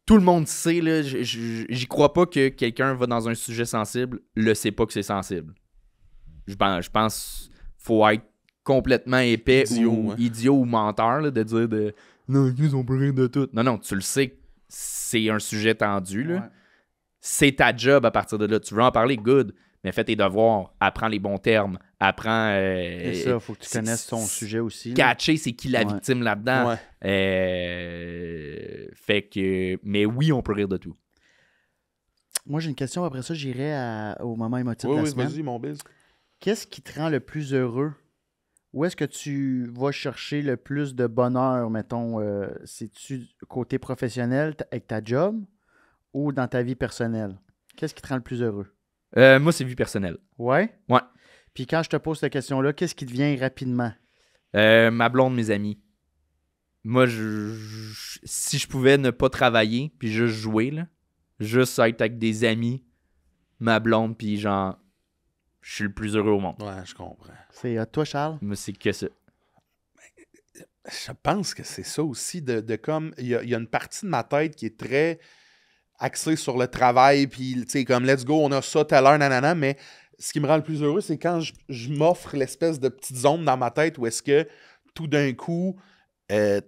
Tout le monde sait, là, j'y crois pas que quelqu'un va dans un sujet sensible, le sait pas que c'est sensible. Je pense qu'il faut être complètement épais idiot ou menteur là, de dire non, ils ont pas rire de tout. Non, tu le sais, c'est un sujet tendu. Là. Ouais. C'est ta job à partir de là. Tu veux en parler, good. Mais fais tes devoirs, apprends les bons termes, apprends... c'est ça, il faut que tu connaisses ton sujet aussi. Catcher, c'est qui la victime là-dedans. Fait que... Mais oui, on peut rire de tout. Moi, j'ai une question. Après ça, j'irai au moment émotif de la semaine. Oui, vas-y, mon biz. Qu'est-ce qui te rend le plus heureux? Où est-ce que tu vas chercher le plus de bonheur, mettons? C'est-tu côté professionnel avec ta job ou dans ta vie personnelle? Qu'est-ce qui te rend le plus heureux? Moi, c'est vie personnelle. Ouais? Ouais. Puis quand je te pose cette question-là, qu'est-ce qui te vient rapidement? Ma blonde, mes amis. Moi, si je pouvais ne pas travailler puis juste jouer, là, juste être avec des amis, ma blonde, puis genre, je suis le plus heureux au monde. Ouais, je comprends. C'est toi, Charles? Moi, c'est que ça. Je pense que c'est ça aussi, de comme, il y a une partie de ma tête qui est très... axé sur le travail, puis tu sais, comme let's go, on a ça, telle heure, nanana, mais ce qui me rend le plus heureux, c'est quand je m'offre l'espèce de petite zone dans ma tête où est-ce que tout d'un coup,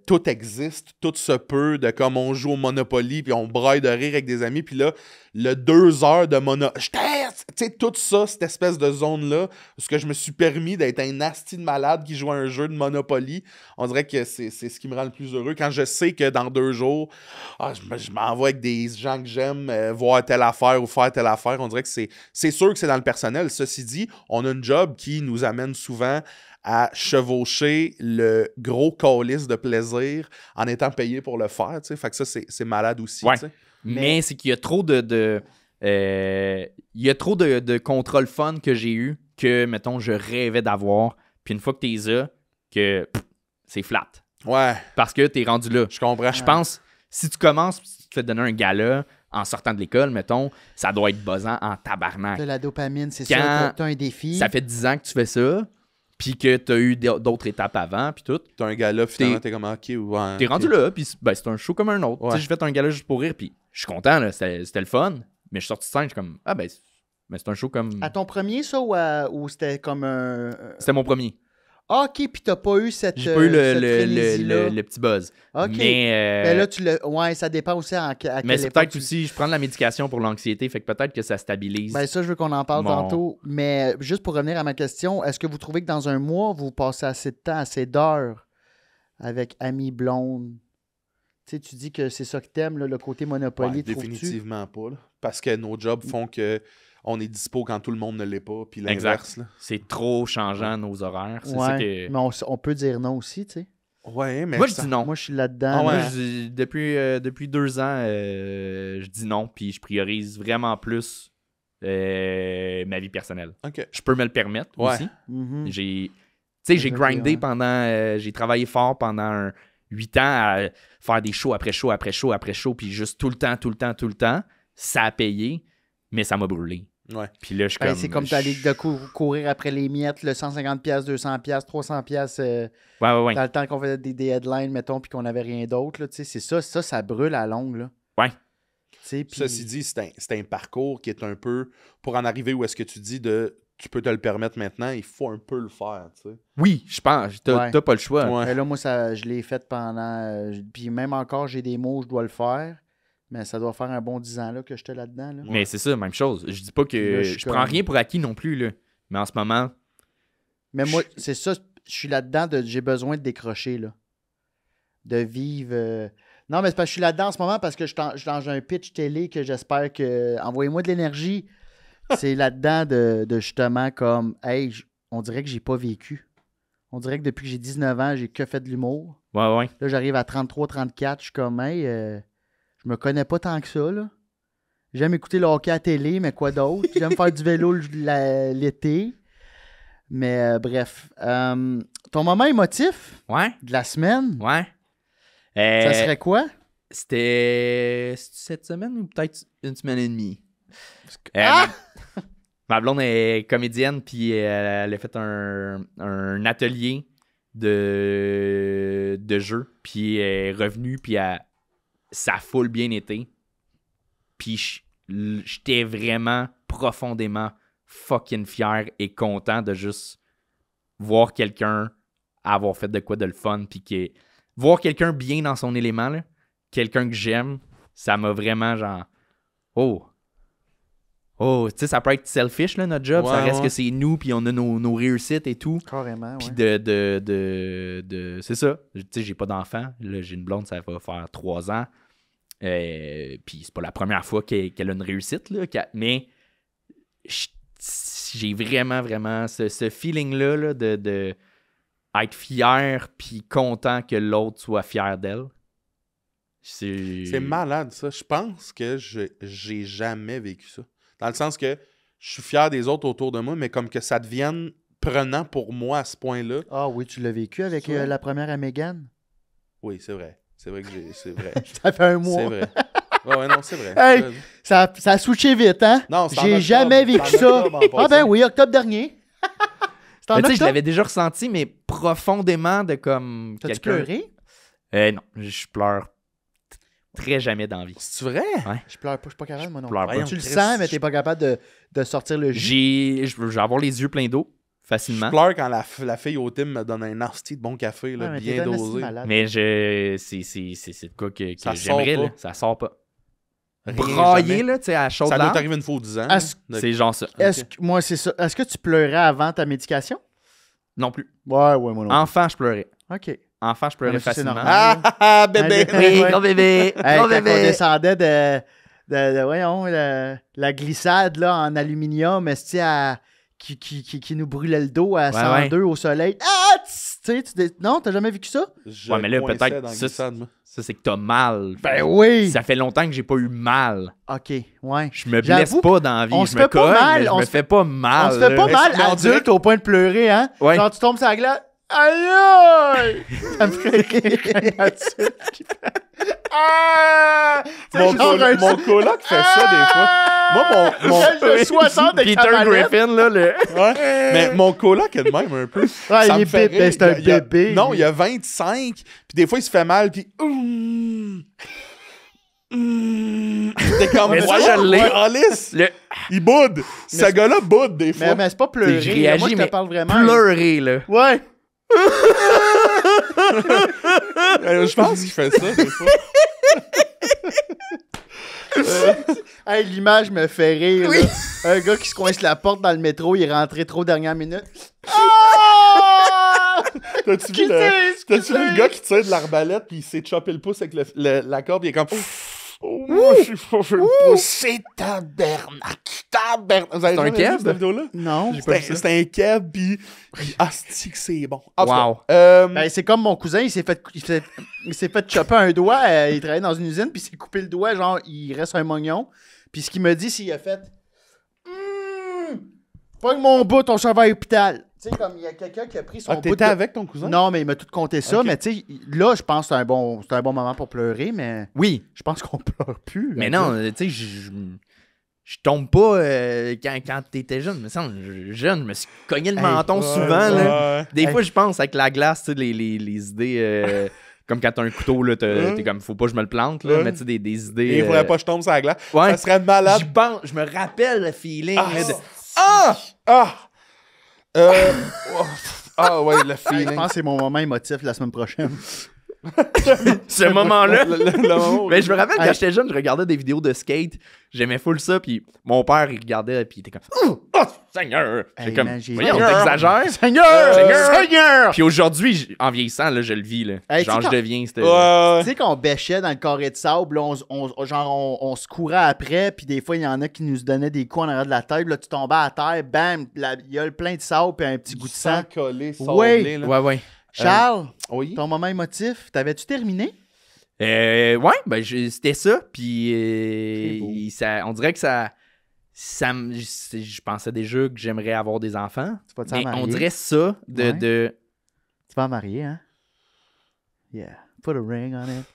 tout existe, tout se peut, de comme on joue au Monopoly, puis on braille de rire avec des amis, puis là, le 2 heures de Monopoly, tu sais, tout ça, cette espèce de zone-là, parce que je me suis permis d'être un asti de malade qui joue à un jeu de Monopoly, on dirait que c'est ce qui me rend le plus heureux. Quand je sais que dans 2 jours, je m'envoie avec des gens que j'aime voir telle affaire ou faire telle affaire, on dirait que c'est sûr que c'est dans le personnel. Ceci dit, on a une job qui nous amène souvent à chevaucher le gros calice de plaisir en étant payé pour le faire, tu sais. Fait que ça, c'est malade aussi, ouais. Tu sais. Mais c'est qu'il y a trop de contrôle fun que j'ai eu que, mettons, je rêvais d'avoir. Puis une fois que t'es là, que c'est flat. Ouais. Parce que t'es rendu là. Je comprends. Je pense, si tu commences, tu te fais donner un gala en sortant de l'école, mettons, ça doit être buzzant en tabarnak. De la dopamine, c'est ça. T'as un défi. Ça fait 10 ans que tu fais ça, puis que t'as eu d'autres étapes avant, puis tout. T'as un gars là, finalement, t'es comme OK, ouais. T'es rendu là, puis c'est un show comme un autre. Ouais. J'ai fait un gala juste pour rire, puis je suis content, là, c'était le fun, mais je suis sorti de scène, je suis comme, mais c'est un show comme... À ton premier, ça, ou c'était comme un... C'était mon premier. OK, puis t'as pas eu cette J'ai pas eu frénésie-là. le petit buzz. OK. Mais là, ouais, ça dépend aussi à quelle mais c'est époque peut-être aussi, je prends de la médication pour l'anxiété, fait que peut-être que ça stabilise. Ben ça, je veux qu'on en parle tantôt. Mais juste pour revenir à ma question, est-ce que vous trouvez que dans un mois, vous passez assez de temps, assez d'heures avec amis blondes? Tu sais, tu dis que c'est ça que t'aimes, là, le côté Monopoly, ouais, définitivement pas. Là. Parce que nos jobs font que on est dispo quand tout le monde ne l'est pas, puis l'inverse. Là. C'est trop changeant, nos horaires. C'est ouais, ça que... mais on peut dire non aussi, tu sais. Ouais, mais moi, je dis non. Moi, je suis là-dedans. Moi, depuis 2 ans, je dis non, puis je priorise vraiment plus ma vie personnelle. Okay. Je peux me le permettre aussi. Mm-hmm. J'ai grindé pendant... j'ai travaillé fort pendant 8 ans à faire des shows après show, après show, après show, puis juste tout le temps. Ça a payé, mais ça m'a brûlé. Ouais. Puis là, je suis Ben, comme... c'est comme t'allais de courir après les miettes, le 150$, 200$, 300$. Ouais. Dans le temps qu'on faisait des headlines, mettons, puis qu'on n'avait rien d'autre. Là, tu sais, c'est ça brûle à longue. Là. Ouais. Tu sais, puis- Ceci dit, c'est un parcours qui est un peu... Pour en arriver où est-ce que tu dis de... Tu peux te le permettre maintenant, il faut un peu le faire, tu sais. Oui, je pense. T'as Ouais. pas le choix. Ouais. Mais là, moi, je l'ai fait pendant... puis même encore, j'ai des mots où je dois le faire. Mais ça doit faire un bon 10 ans là, que j'étais là-dedans. Là. Mais c'est ça, même chose. Je dis pas Puis que... là, je je suis prends comme- rien pour acquis non plus, là. Mais en ce moment... Mais moi, c'est ça, je suis là-dedans, j'ai besoin de décrocher, là. De vivre... Non, mais c'est parce que je suis là-dedans en ce moment parce que je suis dans un pitch télé que j'espère que... Envoyez-moi de l'énergie. C'est là-dedans de justement comme... Hey, on dirait que j'ai pas vécu. On dirait que depuis que j'ai 19 ans, j'ai que fait de l'humour. Ouais. Là, j'arrive à 33, 34, je suis comme... Hey, je me connais pas tant que ça, là. J'aime écouter le hockey à la télé, mais quoi d'autre? J'aime faire du vélo l'été. Mais bref. Ton moment émotif Ouais. de la semaine, Ouais. ça serait quoi? C'était cette semaine ou peut-être une semaine et demie. Ah! Ma blonde est comédienne, puis elle a fait un atelier de jeu, puis elle est revenue, puis ça a full bien été. Puis j'étais vraiment profondément fucking fier et content de juste voir quelqu'un avoir fait de quoi de le fun, puis voir quelqu'un bien dans son élément, là, quelqu'un que j'aime, ça m'a vraiment genre... Oh, tu sais, ça peut être selfish, là, notre job. Ouais, ça reste ouais. que c'est nous, puis on a nos réussites et tout. Carrément, Puis ouais. c'est ça. Tu sais, j'ai pas d'enfant. Là, j'ai une blonde, ça va faire 3 ans. Puis c'est pas la première fois qu'elle a une réussite, là. Mais j'ai vraiment, vraiment ce feeling-là là, de être fier puis content que l'autre soit fier d'elle. C'est malade, ça. Je pense que j'ai jamais vécu ça. Dans le sens que je suis fier des autres autour de moi, mais comme que ça devienne prenant pour moi à ce point-là. Ah oui, tu l'as vécu avec C'est vrai. la première à Mégane? Oui, c'est vrai. C'est vrai que c'est vrai. Ça fait un mois. C'est vrai. Ouais, non, c'est vrai. Hey! Ça a switché vite, hein? Non, c'est en J'ai octobre. jamais vécu C'est en ça. octobre, en Ah ben passant. oui, octobre dernier. C'est en Mais tu sais, je octobre? l'avais déjà ressenti, mais profondément de comme T'as-tu quelqu'un... pleuré? Non, je pleure très jamais d'envie. C'est vrai? Je pleure pas, je suis pas capable, moi non. pleure pas. Tu le Christ, sens, mais t'es pas capable de sortir le jus. Je vais avoir les yeux pleins d'eau Je facilement. pleure quand la fille au team me donne un nasty de bon café, là, Ouais, mais bien t'es un esti dosé. malade. Mais c'est de quoi que Ça j'aimerais, sort là. pas. Ça sort pas. Rien, Brailler, jamais. là, tu sais, à chaude Ça doit larmes, t'arriver une fois aux 10 ans. Est-ce- là. c'est genre ça. Moi, c'est ça. Est-ce que tu pleurais avant ta médication? Non plus. Ouais, non. Enfant, je pleurais. OK. Enfant, je pleurais mais ça, c'est facilement. normal. Ah, bébé! Allez. Oui, gros bébé. Hey, Gros quand on bébé. descendait voyons, la glissade là, en aluminium, est-ce que qui nous brûlait le dos à 102 au soleil. Ah! Tu sais, non, t'as jamais vécu ça? Je Ouais, mais là, coinçais peut-être dans la ça, glissade, moi. Ça, c'est que t'as mal. Ben oui! Ça fait longtemps que j'ai pas eu mal. OK, ouais. Je me blesse J'avoue pas dans la vie. on Je se me fait pas cogne, mal, mais je on me se fais pas mal. On se fait pas là. mal Mais on dirait adulte au point de pleurer, hein? Ouais. Genre, tu tombes sur la glace. Aïe aïe! Ça me ferait rire un adulte qui fait. Ah! C'est Mon, genre un- mon coloc fait ça des fois. Moi, mon J'ai 60 de Peter cavalette. Griffin, là, le... Ouais, mais mon coloc est de même un peu. Ouais, Ça il me est fait bébé, rire. c'est un Il y a- bébé. Non, il y a 25, puis des fois, il se fait mal, puis... T'es comme... Mais ça, voyons, je l'ai. Alice, le... il boude. Ce gars-là boude des fois. Mais c'est pas pleurer. Je là. réagis, Moi, je te mais parle vraiment. pleurer, là. Ouais. Je pense qu'il fait ça des fois. Hey, l'image me fait rire. là. Un gars qui se coince la porte dans le métro, il est rentré trop dernière minute. Ah! T'as-tu Qui vu, le gars qui tire de l'arbalète, puis il s'est chopé le pouce avec la corde, puis il est comme... Oh, je suis pas fait le pouce. C'est tabernacle. Vous avez C'est un jamais vu keb? cette vidéo-là? Non. C'était un keb, puis asti que c'est bon. En tout Wow. cas, Ben, c'est comme mon cousin, il s'est fait chopper un doigt. Il travaillait dans une usine, puis il s'est coupé le doigt. Genre, il reste un mognon. Puis ce qu'il me dit, c'est qu'il a fait. Pogne mon bout, on s'en va à l'hôpital. Tu sais, comme il y a quelqu'un qui a pris son bout. t'étais avec ton cousin? Non, mais il m'a tout compté ça. Ok. Mais tu sais, là, je pense que c'est un bon moment pour pleurer, mais Oui, je pense qu'on pleure plus. mais là. non, tu sais, je tombe pas quand t'étais jeune. Me semble, jeune, je me suis cogné le menton souvent. Là. Des fois, je pense avec la glace, tu sais, les idées. Comme quand t'as un couteau, là, t'es comme, faut pas que je me le plante, là, mais tu sais, des idées. Il faudrait pas que je tombe sur la glace. Ouais. Ça serait malade. J'y pense, je me rappelle le feeling. Ouais, le Je feeling. pense que c'est mon moment émotif la semaine prochaine. Ce moment-là. Le moment où- Mais je me rappelle quand j'étais jeune, je regardais des vidéos de skate. J'aimais full ça. Puis mon père, il regardait. Puis il était comme Oh, Seigneur! J'étais Hey, comme man, j'ai- voyons, t'exagères. Seigneur! Seigneur! Puis aujourd'hui, en vieillissant, là, je le vis. Là. Hey, Genre, tu sais, je deviens. Tu sais qu'on bêchait dans le carré de sable, là, on se courait après, puis des fois, il y en a qui nous donnaient des coups en arrière de la tête. Là, tu tombais à terre, bam, il y a plein de sable puis un petit goût de sang. collé, Ouais. sablé, là. Ouais. Charles, Oui. ton moment émotif, t'avais-tu terminé? Ouais, ben c'était ça. Puis on dirait que je pensais déjà que j'aimerais avoir des enfants. Tu vas-tu Mais en marier? on dirait ça Ouais. de Tu vas en marier, hein? Yeah. Put a ring on it.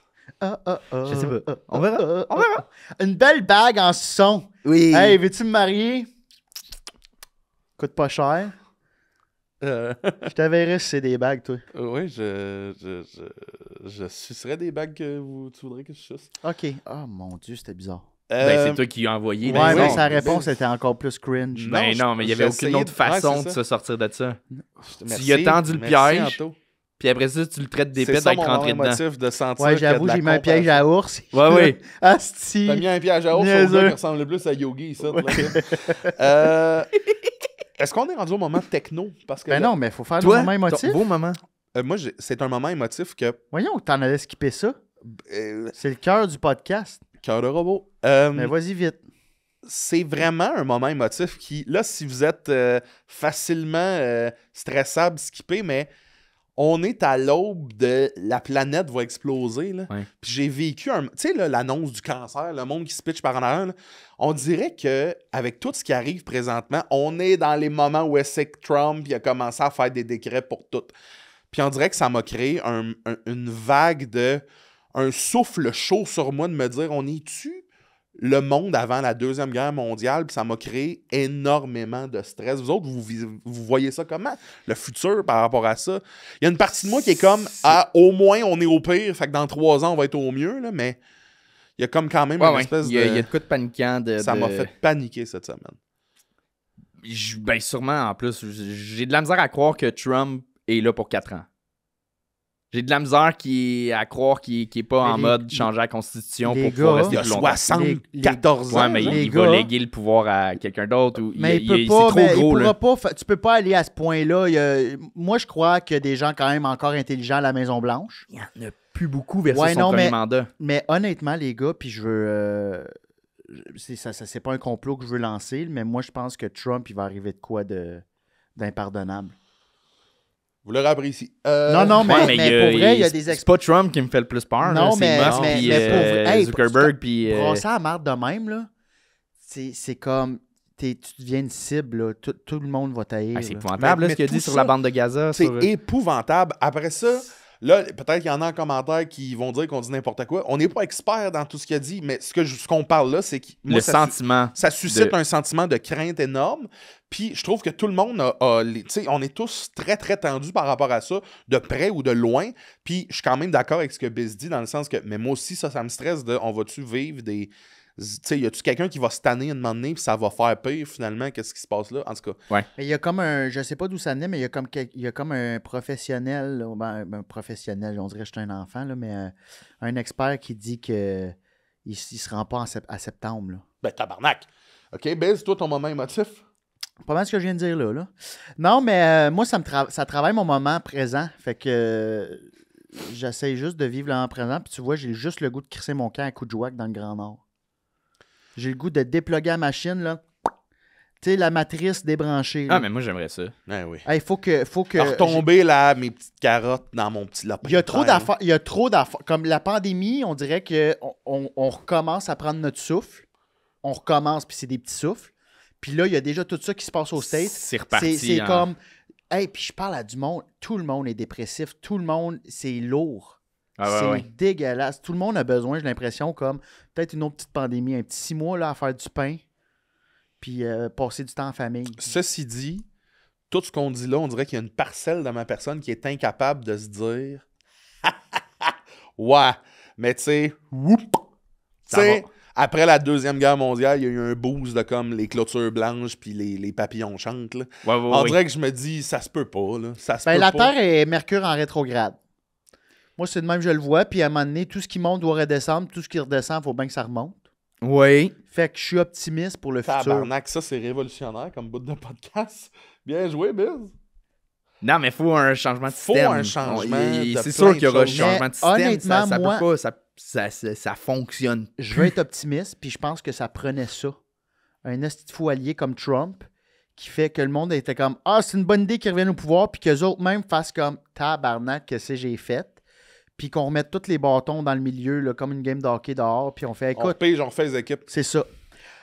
Je sais pas. On verra. On verra. Une belle bague en son. Oui. Hey, veux-tu me marier? Coûte pas cher. Je t'avais si c'est des bagues, toi. Oui, je sucerais des bagues que tu voudrais que je suce. OK. Oh mon Dieu, c'était bizarre. Ben, c'est toi qui as envoyé. Ouais, mais non, sa mais- réponse était encore plus cringe. Ben non, mais il n'y avait aucune autre façon de se se sortir de ça. Merci, Tu y as tendu le merci, piège. Anto. Puis après ça, tu le traites C'est d'épée ça d'être mon rentré moment dedans. émotif de sentir Ouais, qu'il y a de j'avoue, la j'ai mis un piège à ours. Ouais, ouais. Asti. T'as mis un piège à ours, Niaiseux. au gars qui ressemble le plus à Yogi, ça. Est-ce qu'on est rendu au moment techno? Parce que Ben là, non, mais il faut faire Toi, le moment émotif. vos moments. moi, c'est un moment émotif que... Voyons, t'en allais skipper ça. C'est le cœur du podcast. Cœur de robot. Mais vas-y vite. C'est vraiment un moment émotif qui... Là, si vous êtes facilement stressable, skippé, mais on est à l'aube de la planète va exploser. Là. Ouais. Puis j'ai vécu un... Tu sais, là, l'annonce du cancer, le monde qui se pitch par en arrière, là, on dirait que avec tout ce qui arrive présentement, on est dans les moments où est-ce que Trump il a commencé à faire des décrets pour tout. Puis on dirait que ça m'a créé une vague de... un souffle chaud sur moi de me dire, on est-tu le monde avant la Deuxième Guerre mondiale? Puis ça m'a créé énormément de stress. Vous autres, vous voyez ça comment? Le futur par rapport à ça? Il y a une partie de moi qui est comme, au moins, on est au pire, fait que dans 3 ans, on va être au mieux, là, mais il y a comme quand même une espèce Il y a de quoi de paniquant. Ça m'a fait paniquer cette semaine. Ben sûrement, en plus, j'ai de la misère à croire que Trump est là pour 4 ans. J'ai de la misère à croire qu'il n'est pas Mais en mode changer la constitution les pour pouvoir gars, rester Il y a plus longtemps. 74 ans. Ouais, mais genre. les il va gars- léguer le pouvoir à quelqu'un d'autre. Ou Mais il peut c'est pas, trop mais gros, il là. pourra pas. Tu peux pas aller à ce point-là. Moi, je crois qu'il y a des gens quand même encore intelligents à la Maison-Blanche. Il n'y en a plus beaucoup versus Ouais, son non, premier mais- mandat. Mais honnêtement, les gars, puis je veux. C'est pas un complot que je veux lancer, mais moi, je pense que Trump, il va arriver de quoi d'impardonnable. Vous l'aurez appris ici. Non, mais, Ouais, mais pour vrai, il y a des C'est pas Trump qui me fait le plus peur. Non, là, c'est mais- Musk mais- puis, mais pour vrai, hey, Zuckerberg puis... brasser à la marde de même, là, c'est comme. Tu deviens une cible, là. Tout le monde va tailler. c'est là. épouvantable là, Mais ce qu'il a tout dit sur ça, la bande de Gaza. C'est sur- épouvantable. Après ça, là, peut-être qu'il y en a en commentaire qui vont dire qu'on dit n'importe quoi. On n'est pas expert dans tout ce qu'il a dit, mais ce qu'on parle là, c'est que moi, le sentiment. ça suscite de- un sentiment de crainte énorme. Puis je trouve que tout le monde tu sais, on est tous très, très tendus par rapport à ça, de près ou de loin. Puis je suis quand même d'accord avec ce que Biz dit, dans le sens que, mais moi aussi, ça me stresse de, on va-tu vivre des... Tu sais, y a-tu quelqu'un qui va se tanner un moment donné, puis ça va faire pire, finalement, qu'est-ce qui se passe là? En tout cas, Mais il y a comme un. Je sais pas d'où ça venait, mais il y a comme un professionnel. Là, un professionnel, on dirait que je suis un enfant, là, mais un expert qui dit que il se rend pas à septembre. Là. ben tabarnak! OK, Biz, toi, ton moment émotif? Pas mal ce que je viens de dire là. Non, mais moi, ça travaille mon moment présent. Fait que j'essaie juste de vivre le moment présent. Puis tu vois, j'ai juste le goût de crisser mon camp à coup de jouac dans le Grand Nord. J'ai le goût de dépluguer la machine, là. Tu sais, la matrice débranchée. là. Ah, mais moi, j'aimerais ça. Ben oui. Hey, faut que Retomber là, mes petites carottes dans mon petit lapin. Il y a trop d'affaires. Il y a trop d'affaires. Comme la pandémie, on dirait qu'on recommence à prendre notre souffle. On recommence, puis c'est des petits souffles. Puis là, il y a déjà tout ça qui se passe aux States. C'est reparti. C'est hein. comme... Hey, puis je parle à du monde. Tout le monde est dépressif. Tout le monde, c'est lourd. Ah, ouais, c'est ouais. dégueulasse. Tout le monde a besoin, j'ai l'impression, comme peut-être une autre petite pandémie, un petit 6 mois là, à faire du pain. puis passer du temps en famille. Ceci dit, tout ce qu'on dit là, on dirait qu'il y a une parcelle de ma personne qui est incapable de se dire ouais, mais tu sais, Ça va. après la Deuxième Guerre mondiale, il y a eu un boost de comme les clôtures blanches puis les papillons chantent. Là. On dirait que je me dis, ça se peut pas. Là. Ça se peut La pas. Terre est Mercure en rétrograde. Moi, c'est de même, je le vois. Puis à un moment donné, tout ce qui monte doit redescendre. Tout ce qui redescend, il faut bien que ça remonte. Oui. Fait que je suis optimiste pour le futur. Tabarnak, ça c'est révolutionnaire comme bout de podcast. Bien joué, Biz. Non, mais il faut un changement de Faut système. un changement de C'est plein sûr de qu'il y aura un choses. changement Mais de système. honnêtement, ça moi- peut pas, ça fonctionne. Je veux être optimiste, puis je pense que ça prenait ça. Un esti de fou allié comme Trump, qui fait que le monde était comme « Ah, c'est une bonne idée qu'ils reviennent au pouvoir », puis qu'eux autres même fassent comme « Tabarnak, qu'est-ce que j'ai fait », puis qu'on remette tous les bâtons dans le milieu, là, comme une game de hockey dehors, puis on fait « On Écoute, repige, on refait les équipes. c'est ça ».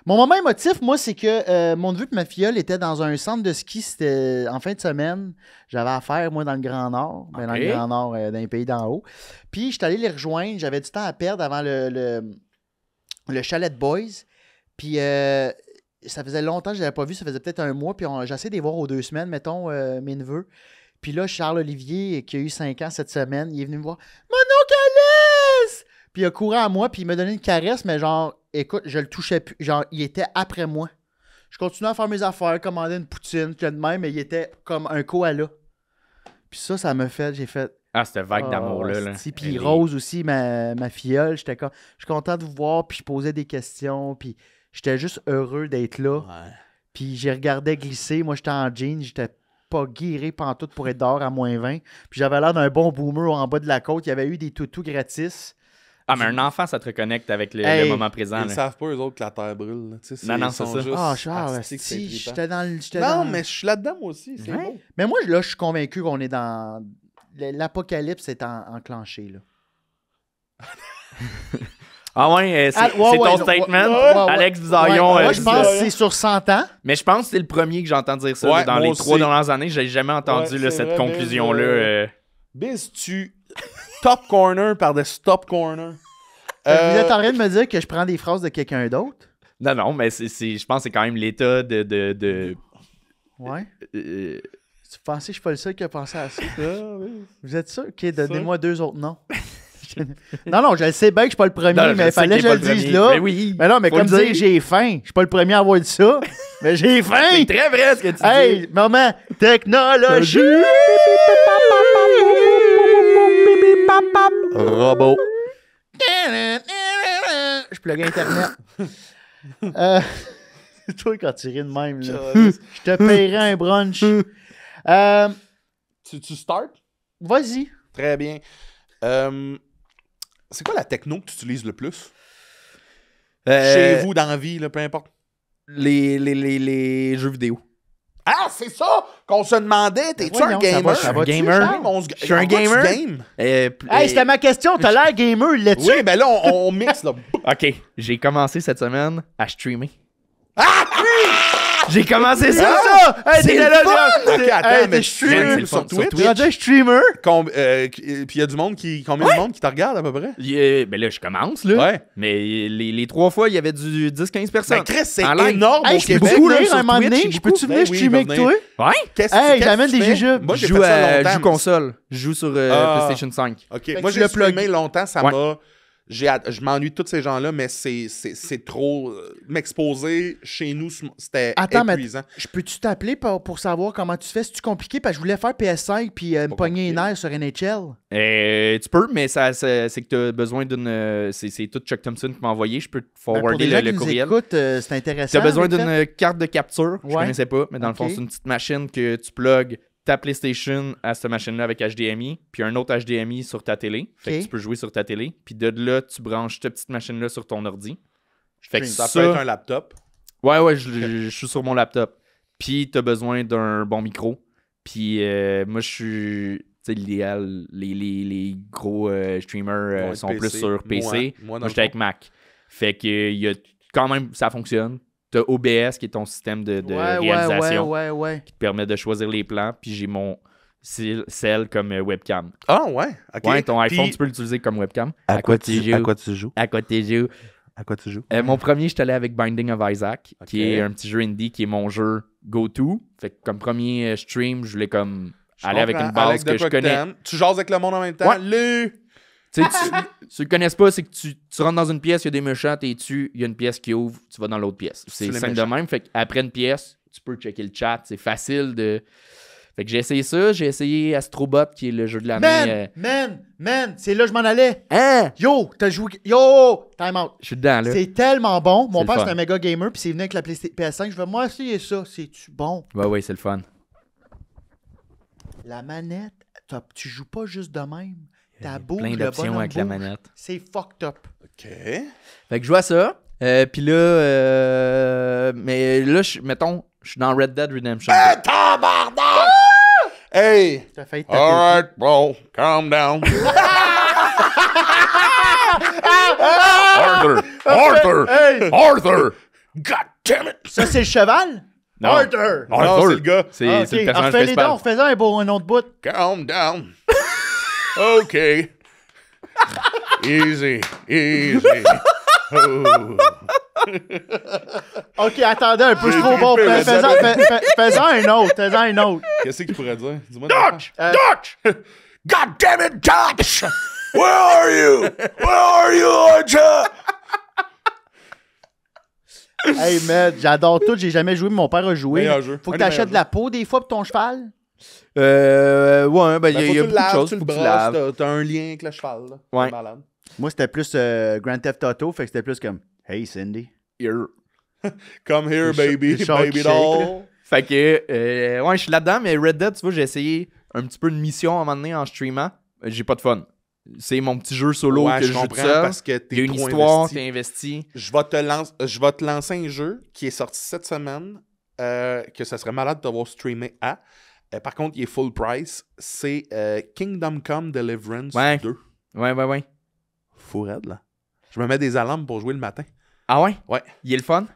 Mon moment émotif, moi, c'est que mon neveu et ma filleule étaient dans un centre de ski. C'était en fin de semaine. J'avais affaire, moi, dans le Grand Nord. Ben, dans le Ok. Grand Nord, dans les pays d'en haut. Puis, j'étais allé les rejoindre. J'avais du temps à perdre avant le chalet de Boys. Puis, ça faisait longtemps que je ne l'avais pas vu. Ça faisait peut-être un mois. Puis, j'essaie de les voir aux 2 semaines, mettons, mes neveux. Puis là, Charles-Olivier, qui a eu 5 ans cette semaine, il est venu me voir. « Mon oncle Alice! » Puis il a couru à moi, puis il m'a donné une caresse, mais genre, écoute, je le touchais plus. Genre, il était après moi. Je continuais à faire mes affaires, commander une poutine, que de même, mais il était comme un koala. Puis ça m'a fait, j'ai fait... Ah, cette vague d'amour-là. Là. esti. Puis Elle est- Rose aussi, ma filleule, j'étais comme... Je suis content de vous voir, puis je posais des questions, puis j'étais juste heureux d'être là. Ouais. Puis j'ai regardé glisser, moi j'étais en jean, j'étais pas guiré pantoute pour être dehors à -20. Puis j'avais l'air d'un bon boomer en bas de la côte, il y avait eu des toutous gratis. Ah, mais un enfant, ça te reconnecte avec le Hey, moment présent. Ils là. savent pas, eux autres, que la terre brûle. Là. Tu sais, Non, ils c'est sont ça. juste Ah, Charles, artistiques, c'est si, trippant. j'étais dans le... j'étais Non, dans- mais je suis là-dedans, moi aussi. C'est Ouais. beau. Mais moi, là, je suis convaincu qu'on est dans... L'apocalypse est enclenché, là. Ah ouais, c'est Ah, ouais, c'est ouais, ton non, statement, ouais, ouais, Alex ouais. Bisaillon. Moi, je dit pense ça. que c'est sur 100 ans. Mais je pense que c'est le premier que j'entends dire ça. Ouais, là, dans moi les aussi. 3 dernières années, j'ai jamais entendu Ouais, là, c'est cette vrai, conclusion-là. mais, Biz, tu... top corner par-dessus top corner. Vous êtes en train de me dire que je prends des phrases de quelqu'un d'autre? Non, non, mais je pense que c'est quand même l'état de Ouais. euh, Tu pensais que je suis pas le seul qui a pensé à ça? Vous êtes sûr? OK, donnez-moi 2 autres noms. non, je le sais bien que je suis pas le premier, non, mais il sais fallait que qu'il je est le pas dise premier. là. Mais oui. Mais non, mais faut comme le dire, j'ai faim. Je suis pas le premier à avoir dit ça, mais j'ai faim! C'est très vrai ce que tu dis. Hey, maman, technologie! Robot. Je plug Internet. Toi, quand tu ris de même, là, je te paierai un brunch. Tu start? Vas-y. Très bien. C'est quoi la techno que tu utilises le plus? Chez vous, dans la vie, là, peu importe. Les jeux vidéo. Ah, c'est ça qu'on se demandait. T'es-tu un Voyons, ça gamer? va, ça va-tu, gamer? Charles? Je suis un gamer. Game? Hey, c'était ma question. T'as l'air gamer, là-dessus. Oui, ben là, on mixe, là. OK, j'ai commencé cette semaine à streamer. J'ai commencé ça! ça! Hey, C'est t'es le là, fun! là. Ok, attends, Hey, mais t'es tu streamer. c'est le sur fun, sur Twitch? T'es rendu un streamer? Puis il y a du monde qui... Combien de monde qui te regarde, à peu près? Ben là, je commence, là. Ouais. Mais les 3 fois, il y avait du 10-15 personnes. Ben, Chris, c'est En live. énorme Hey, au je peux-tu Québec. là, venir sur un moment Twitch, donné? c'est Je beaucoup. peux-tu venir Ben oui, streamer il avec va toi? venir. Ouais? Qu'est-ce Hey, que j'amène tu des fais? jujubes. Moi, Je j'ai joue, fait ça je longtemps. joue console. Je joue sur PlayStation 5. OK. que Moi, tu j'ai le plug. streamé longtemps, ça Ouais. m'a... Je m'ennuie de tous ces gens-là, mais c'est trop... M'exposer chez nous, c'était Attends, mais épuisant. je peux-tu t'appeler pour savoir comment tu fais? C'est-tu compliqué? Parce que je voulais faire PS5 puis me Pas pogner les compliqué. nerfs sur NHL. Tu peux, mais c'est que tu as besoin d'une... C'est tout Chuck Thompson qui m'a envoyé. Je peux te Ben, pour forwarder les gens le qui nous courriel. écoutent, c'est intéressant. Tu as besoin en fait. d'une carte de capture. Je Ouais. connaissais pas, mais dans le fond, Ok. c'est une petite machine que tu plugues ta PlayStation à cette machine-là avec HDMI, puis un autre HDMI sur ta télé. Fait Ok. que tu peux jouer sur ta télé. Puis de là, tu branches cette petite machine-là sur ton ordi. Fait que Ça ça... peut être un laptop. Ouais, je suis sur mon laptop. Puis t'as besoin d'un bon micro. Puis moi, je suis... Tu sais, l'idéal, les gros streamers Ouais, sont PC. plus sur PC. Moi, dans Moi, j'étais avec Mac. Fait que il y a quand même, ça fonctionne. T'as OBS qui est ton système de réalisation Ouais. qui te permet de choisir les plans. Puis j'ai mon cell comme webcam. Ah, ouais. OK. Ouais, ton iPhone, Puis, tu peux l'utiliser comme webcam. à quoi tu joues? À quoi tu joues. À quoi tu joues? Mon premier, je suis allé avec Binding of Isaac, Ok. qui est un petit jeu indie qui est mon jeu go-to. Fait que comme premier stream, je voulais comme aller avec une base que je connais. T'aimes. Tu jases avec le monde en même temps. Ouais. Le... Tu sais, tu le connaisses pas, c'est que tu rentres dans une pièce, il y a des méchants, t'es dessus, il y a une pièce qui ouvre, tu vas dans l'autre pièce. C'est les simple de méchants. même. Fait qu'après une pièce, tu peux checker le chat. C'est facile de. Fait que j'ai essayé ça. J'ai essayé Astrobot, qui est le jeu de l'année. Man, c'est là que je m'en allais. Hein? Yo, t'as joué. Yo, time out. Je suis dedans, là. C'est tellement bon. Mon C'est père, le c'est fun. un méga gamer, puis c'est venu avec la PS5. Je vais moi essayer ça. C'est-tu bon? Ouais, c'est le fun. La manette, tu joues pas juste de même. T'as beau Plein le d'options bonhomme avec la bouge. manette. C'est fucked up. OK. Fait que je joue à ça. Puis là, mais là, mettons, je suis dans Red Dead Redemption. Hey, tabarnak! Hey! T'as failli te taper. Alright, bro. Calm down. Arthur! Hey! Arthur! God damn it! Ça, c'est le cheval? Non. Harder! Non, c'est le gars. C'est Ah, c'est le ok. personnage Refais les principal. dons, refais un autre bout. Calm down. OK. Easy. Oh. Ok, attendez un peu, c'est J'ai trop bon. trippé, Fais-en un autre, fais-en un autre. Qu'est-ce qu'il pourrait dire? Dis-moi. Dutch! Dutch! God damn it, Dutch! Where are you? Where are you, Archer? Hey, man, j'adore tout, j'ai jamais joué, mais mon père a joué. Meilleur jeu. Faut Un que des t'achètes meilleurs de la peau des fois pour ton cheval. Ouais, ben, Ben, il y a beaucoup de choses. tu Faut le que tu laves. brasses, t'as un lien avec le cheval. Là. Ouais. C'est malade. Moi, c'était plus Grand Theft Auto, fait que c'était plus comme Hey, Cindy. Here. Come here, Le baby, chat qui baby shake, doll. Fait que, ouais, je suis là-dedans, mais Red Dead, tu vois, j'ai essayé un petit peu de mission à un moment donné en streamant. J'ai pas de fun. C'est mon petit jeu solo Ouais, que je je joue tout comprends seul. parce que Il y a t'es une trop histoire, investi. t'es investi. Je vais te lancer un jeu qui est sorti cette semaine, que ça serait malade de t'avoir streamé à. Par contre, il est full price. C'est Kingdom Come Deliverance Ouais. 2. Ouais. Fou raide, là. Je me mets des alarmes pour jouer le matin. Ah ouais? Ouais. Il est le fun?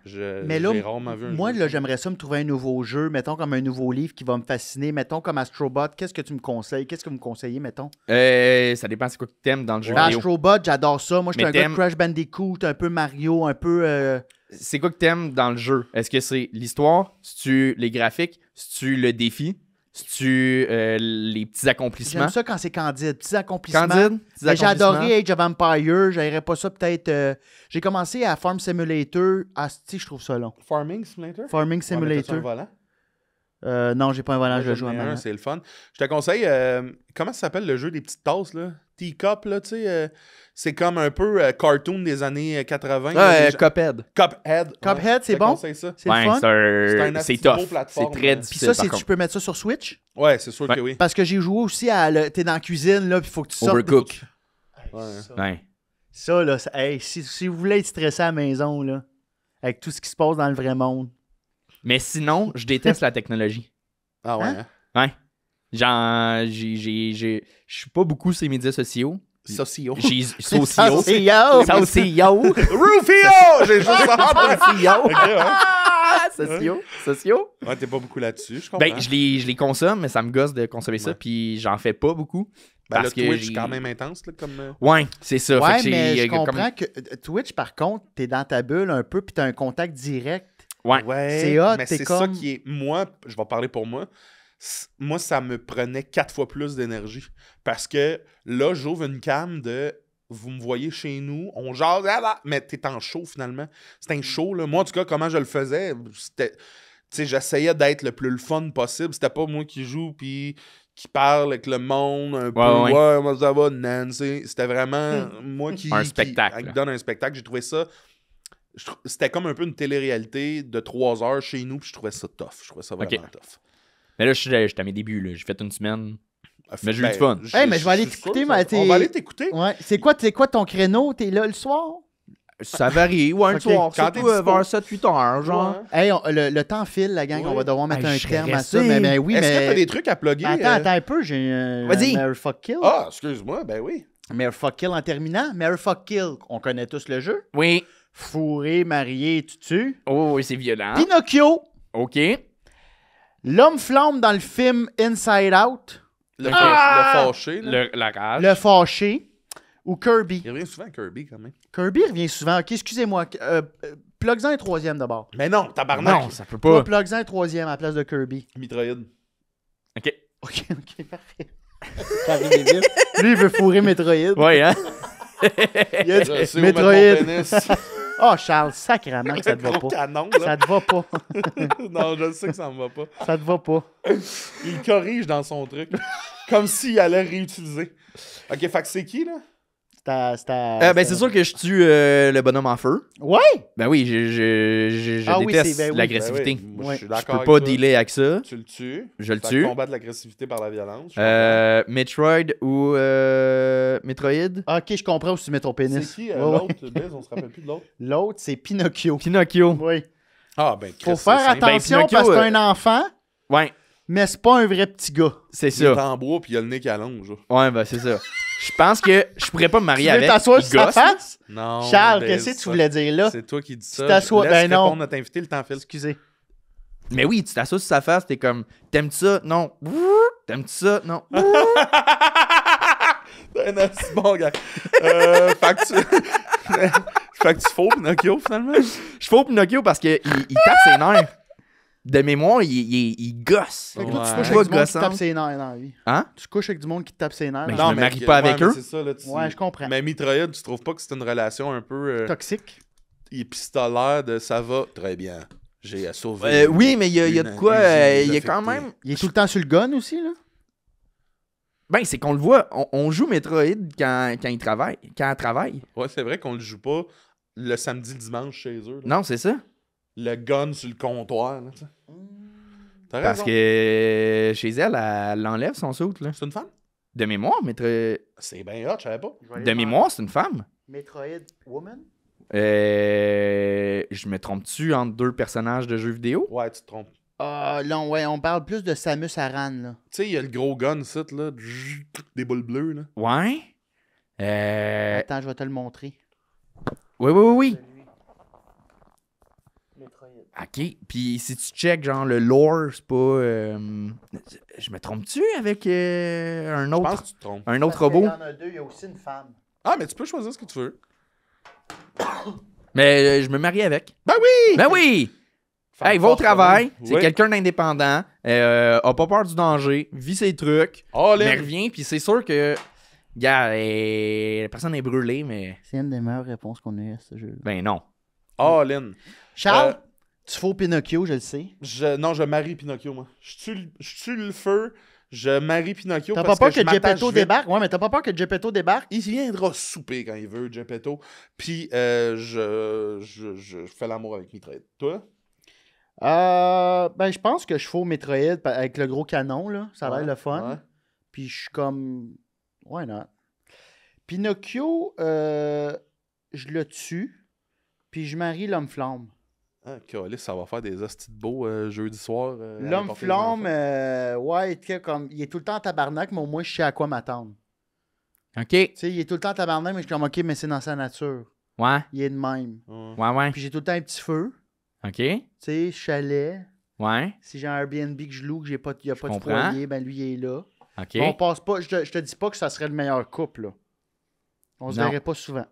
Mais là, j'ai rarement vu un moi, jeu. là, j'aimerais ça me trouver un nouveau jeu, mettons comme un nouveau livre qui va me fasciner, mettons comme Astrobot. Qu'est-ce que tu me conseilles? Qu'est-ce que vous me conseillez, mettons? Ça dépend c'est quoi que t'aimes dans le jeu vidéo. Astrobot, j'adore ça. Moi, je suis Mais un gars de t'aimes- Crash Bandicoot, un peu Mario, un peu... C'est quoi que t'aimes dans le jeu? Est-ce que c'est l'histoire? C'est-tu les graphiques? C'est-tu le défi? C'est-tu les petits accomplissements? J'aime ça quand c'est candide. Petits accomplissements. Candide? Petits Mais j'ai accomplissements? adoré Age of Empires. J'aimerais pas ça peut-être... J'ai commencé à Farm Simulator. Ah, si, je trouve ça long. Farming Simulator? Farming Ouais, mais t'as-tu un Simulator. volant? Non, j'ai pas un volant, Moi, je le j'en joue en ai un, main. c'est le fun. Je te conseille, comment ça s'appelle le jeu des petites tasses, là? Teacup, là, tu sais. C'est comme un peu cartoon des années 80. là, Ouais, les gens- Cuphead. Cuphead. Cuphead, c'est je te bon? conseille ça. C'est le fun. c'est asti tough. gros plateforme, C'est très là. Puis difficile, ça, par tu contre. peux mettre ça sur Switch? Ouais, c'est sûr Ouais. que oui. Parce que j'ai joué aussi à... T'es dans la cuisine, là, puis il faut que tu sortes. Overcook. Ouais. Ouais. Ça, là, hey, si vous voulez être stressé à la maison, là, avec tout ce qui se passe dans le vrai monde. Mais sinon, je déteste la technologie. Ah ouais. Hein? hein? Ouais. Genre, je suis pas beaucoup sur les médias sociaux. Socio. J'ai Ça, sociaux. c'est yo! Sociaux. Rufio! J'ai juste ça. Sociaux. Ok, ouais. Sociaux. Ouais, t'es pas beaucoup là-dessus, je comprends. Ben, je les consomme, mais ça me gosse de consommer ça, Ouais. puis j'en fais pas beaucoup. Ben, parce le que Twitch, j'ai- quand même intense, là, comme... Ouais, c'est ça. Fait Ouais, que j'ai- mais je comme- comprends que Twitch, par contre, t'es dans ta bulle un peu, puis t'as un contact direct. Ouais. Ouais, C'est hot, mais t'es c'est comme- ça qui est... Moi, je vais parler pour moi. Moi, ça me prenait 4 fois plus d'énergie. Parce que là, j'ouvre une cam de... Vous me voyez chez nous, on jase, mais t'es en show, finalement. C'est un show, là. Moi, en tout cas, comment je le faisais, c'était... Tu sais, j'essayais d'être le plus le fun possible. C'était pas moi qui joue, puis qui parle avec le monde, un peu. Ouais. Ouais, comment ça va, Nancy? C'était vraiment moi qui... Un spectacle, Qui là. donne un spectacle. J'ai trouvé ça... C'était comme un peu une télé-réalité de 3 heures chez nous, puis je trouvais ça tough. Je trouvais ça vraiment tough. Mais là, j'étais à mes débuts. Là. J'ai fait une semaine. Mais j'ai eu du fun. Hey, mais je vais aller suis t'écouter, sûr, mais On va aller t'écouter. Ouais. C'est quoi ton créneau? T'es là le soir? Ça varie. Ouais, le Ok. soir. Quand Surtout t'es dispo. vers 7-8 heures, genre. Ouais. Hey, le temps file, la gang. Ouais. On va devoir mettre Hey, un je terme serais à ça. resté. Mais oui, Est-ce que mais... t'as des trucs à plugger? Attends un peu. J'ai un Vas-y. Mary Fuck Kill. Ah, excuse-moi, ben oui. Mary Fuck Kill en terminant. Mary Fuck Kill, on connaît tous le jeu. Oui. Fourré, marié, tu tues. Oh, oui, c'est violent. Pinocchio. OK. L'homme flamme dans le film Inside Out. Le fâché, là. La rage. Le fâché. Ou Kirby. Il revient souvent Kirby, quand même. Kirby revient souvent. OK, excusez-moi. Plug-en un troisième d'abord. Mais non, tabarnak. Non, ça peut Toi, pas. plug-en un troisième à la place de Kirby. Metroid. OK. OK, parfait. Ça arrive vite. Lui, il veut fourrer Metroid. Ouais, hein? Il a dit, Je sais où mettre mon pénis. Oh, Charles, sacrément que ça te va Gros pas. canon, Ça là. te va pas. Non, je sais que ça me va pas. Ça te va pas. Il corrige dans son truc. Comme s'il allait réutiliser. OK, fait que c'est qui, là? C'est sûr que je tue le bonhomme en feu. Ouais! Ben oui, je Ah oui, déteste c'est- ben oui. l'agressivité. Ben oui, moi, Ouais. je suis Je d'accord peux avec pas toi. dealer avec ça. Tu le tues. Je le Fait tue. combattre l'agressivité par la violence. je Metroid ou Metroid? OK, je comprends où tu mets ton comprends. pénis. C'est qui, Ouais, l'autre? ouais. Biz, on se rappelle plus de l'autre. L'autre, c'est Pinocchio. Pinocchio. Oui. Ah, ben, Faut Chris, faire c'est simple. attention Pinocchio, parce que c'est un enfant, Ouais, mais c'est pas un vrai petit gars. c'est Il est ça. en bois puis il a le nez qui allonge. là. Ouais, ben c'est ça. Je pense que je pourrais pas me Tu marier veux avec. t'asseoir Il sur sa gosse. face? Non. Charles, Biz, qu'est-ce que tu ça, voulais dire là? C'est toi qui dis ça. t'assois- Laisse ben non. répondre notre invité, le temps file. Excusez. Mais oui, tu t'assois sur sa face, t'es comme, t'aimes-tu ça? Non. T'aimes-tu ça? Non. C'est un assez bon gars. Fait que tu... fait que tu fous Pinocchio, finalement. Je fous Pinocchio parce qu'il il tape ses nerfs. De mémoire, il gosse. Fait que toi, tu Ouais. couches Pas avec du monde qui gossant. tape ses nerfs dans la vie. Hein? Tu couches avec du monde qui te tape ses nerfs. Ben, dans la je me marie pas avec eux. C'est ça, là, tu- Ouais, je comprends. Mais Metroid, tu trouves pas que c'est une relation un peu vie. Toxique. épistolaire de ça va très bien. J'ai sauvé. Oui, mais il y a de Une quoi. usine Il y a quand désaffectée. même. Il est tout le temps sur le gun aussi, là. Ben, c'est qu'on le voit. On joue Metroid quand il travaille. Quand elle travaille. Ouais, c'est vrai qu'on le joue pas le samedi, le dimanche chez eux. là. Non, c'est ça. Le gun sur le comptoir. Là, tu sais. T'as Parce raison. que chez elle, elle enlève son soute, là. C'est une femme? De mémoire, C'est bien hot, je savais pas. de mémoire, c'est une femme. Metroid Woman? Je me trompe-tu entre deux personnages de jeux vidéo? Ouais, tu te trompes. Ah, là, ouais, on parle plus de Samus Aran, là. Tu sais, il y a le gros gun, ça, là. Des boules bleues, là. Ouais. Attends, je vais te le montrer. Oui. Metroid. OK. Puis si tu check, genre, le lore, c'est pas... je me trompe-tu avec un Je pense autre, que tu te trompes. un autre robot? Il y en a deux, il y a aussi une femme. Ah, mais tu peux choisir ce que tu veux. Mais je me marie avec. Ben oui! Ben oui! Femme Hey, va au forte, travail, oui. c'est Oui. quelqu'un d'indépendant, a pas peur du danger, vit ses trucs, Oh, mais Lynn. revient, puis c'est sûr que, gars, la personne est brûlée, mais C'est une des meilleures réponses qu'on a eues à ce jeu. ben non. Oh, Lynn. Charles, tu faux Pinocchio, je le sais. Non, je marie Pinocchio, moi. Je tue le feu, je marie Pinocchio. T'as pas parce peur je que m'attache Geppetto vite. débarque? Ouais, mais t'as pas peur que Geppetto débarque? Il viendra souper quand il veut, Geppetto. Puis, je fais l'amour avec Metroid. Toi? Ben, je pense que je faux Metroid avec le gros canon, là. Ça a l'air Ouais, le fun. ouais. Puis je suis comme... Why not? Pinocchio, je le tue. Puis je marie l'homme-flamme. Ah, Calice, ça va faire des hosties de beaux jeudi soir. L'homme-flamme, ouais, il est tout le temps en tabarnak, mais au moins je sais à quoi m'attendre. OK. Tu sais, il est tout le temps en tabarnak, mais je suis comme, OK, mais c'est dans sa nature. Ouais. Il est de même. Ouais. Puis j'ai tout le temps un petit feu. OK. Tu sais, chalet. Ouais. Si j'ai un Airbnb que je loue, que il n'y a pas de comprends. foyer, ben lui, il est là. OK. On passe pas, je te dis pas que ça serait le meilleur couple, là. On se Non. verrait pas souvent.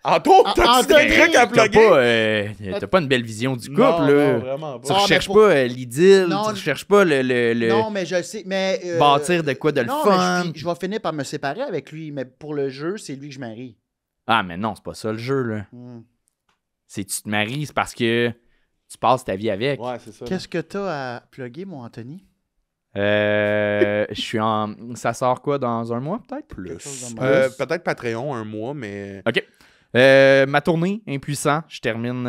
Anto, t'as-tu Anthony, des trucs à plugger? T'as pas une belle vision du couple, Non, là. non, vraiment Tu pas. Ah, mais recherches pour- pas l'idylle, Non, tu recherches pas le Non, mais je sais, mais... bâtir de quoi de le non, fun. mais je vais finir par me séparer avec lui, mais pour le jeu, c'est lui que je marie. Ah, mais non, c'est pas ça le jeu, là. Hmm. C'est tu te maries, c'est parce que tu passes ta vie avec. Ouais, c'est ça. Qu'est-ce que t'as à plugger, mon Anthony? Je suis en... Ça sort quoi, dans un mois, peut-être? Quelque chose Plus. de même. Peut-être Patreon, un mois, mais... OK. Ma tournée, Impuissant, je termine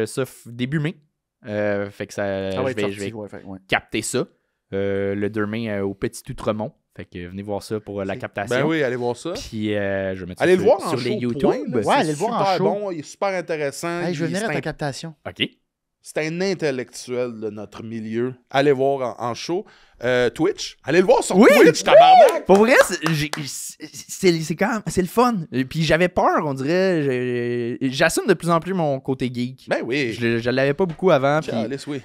ça début mai. Fait que ça, Ça va être je sorti, vais ouais, ouais. capter ça. Le 2 mai au Petit Outremont. Fait que venez voir ça pour la captation. Ben oui, allez voir ça. Puis je vais mettre ça Allez le sur, voir en sur show, les YouTube. point, là. Ouais, C'est allez le voir en super show. bon, il est super intéressant. Hey, je veux venir c'est à ta un- captation. OK. C'est un intellectuel de notre milieu. Allez voir en show. Twitch. Allez le voir sur Oui, Twitch, oui. tabarnak! Pour vrai, c'est quand même... C'est le fun. Et puis j'avais peur, on dirait. J'assume de plus en plus mon côté geek. Ben oui. Je l'avais pas beaucoup avant. Puis Calice, oui.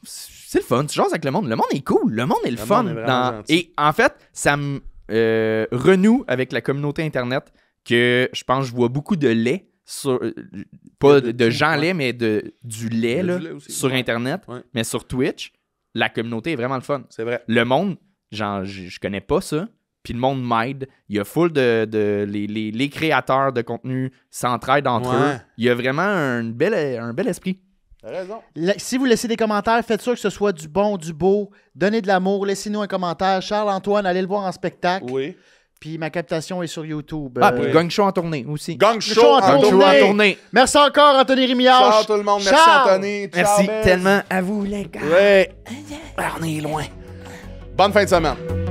c'est le fun. Tu jases avec le monde. Le monde est cool. Le monde est le Le fun. monde est vraiment gentil. Et en fait, ça me renoue avec la communauté Internet que je pense que je vois beaucoup de lait sur, pas de gens lait, mais du lait, là, du lait aussi. sur Internet, Ouais. mais sur Twitch, la communauté est vraiment le fun. C'est vrai. Le monde, genre, je connais pas ça, puis le monde m'aide. Il y a full les créateurs de contenu s'entraident entre Ouais. eux. Il y a vraiment un bel esprit. T'as raison. Si vous laissez des commentaires, faites sûr que ce soit du bon, du beau. Donnez de l'amour, laissez-nous un commentaire. Charles-Antoine, allez le voir en spectacle. Oui. Puis ma captation est sur YouTube. Ah, puis Gang Show en tournée aussi. Gang Show show en en Gang Show tournée. en tournée. Merci encore, Anthony Rémillard. Ciao tout le monde. Merci Ciao. Anthony. Ciao, Merci Bess. tellement à vous, les gars. Ouais. On est loin. Bonne fin de semaine.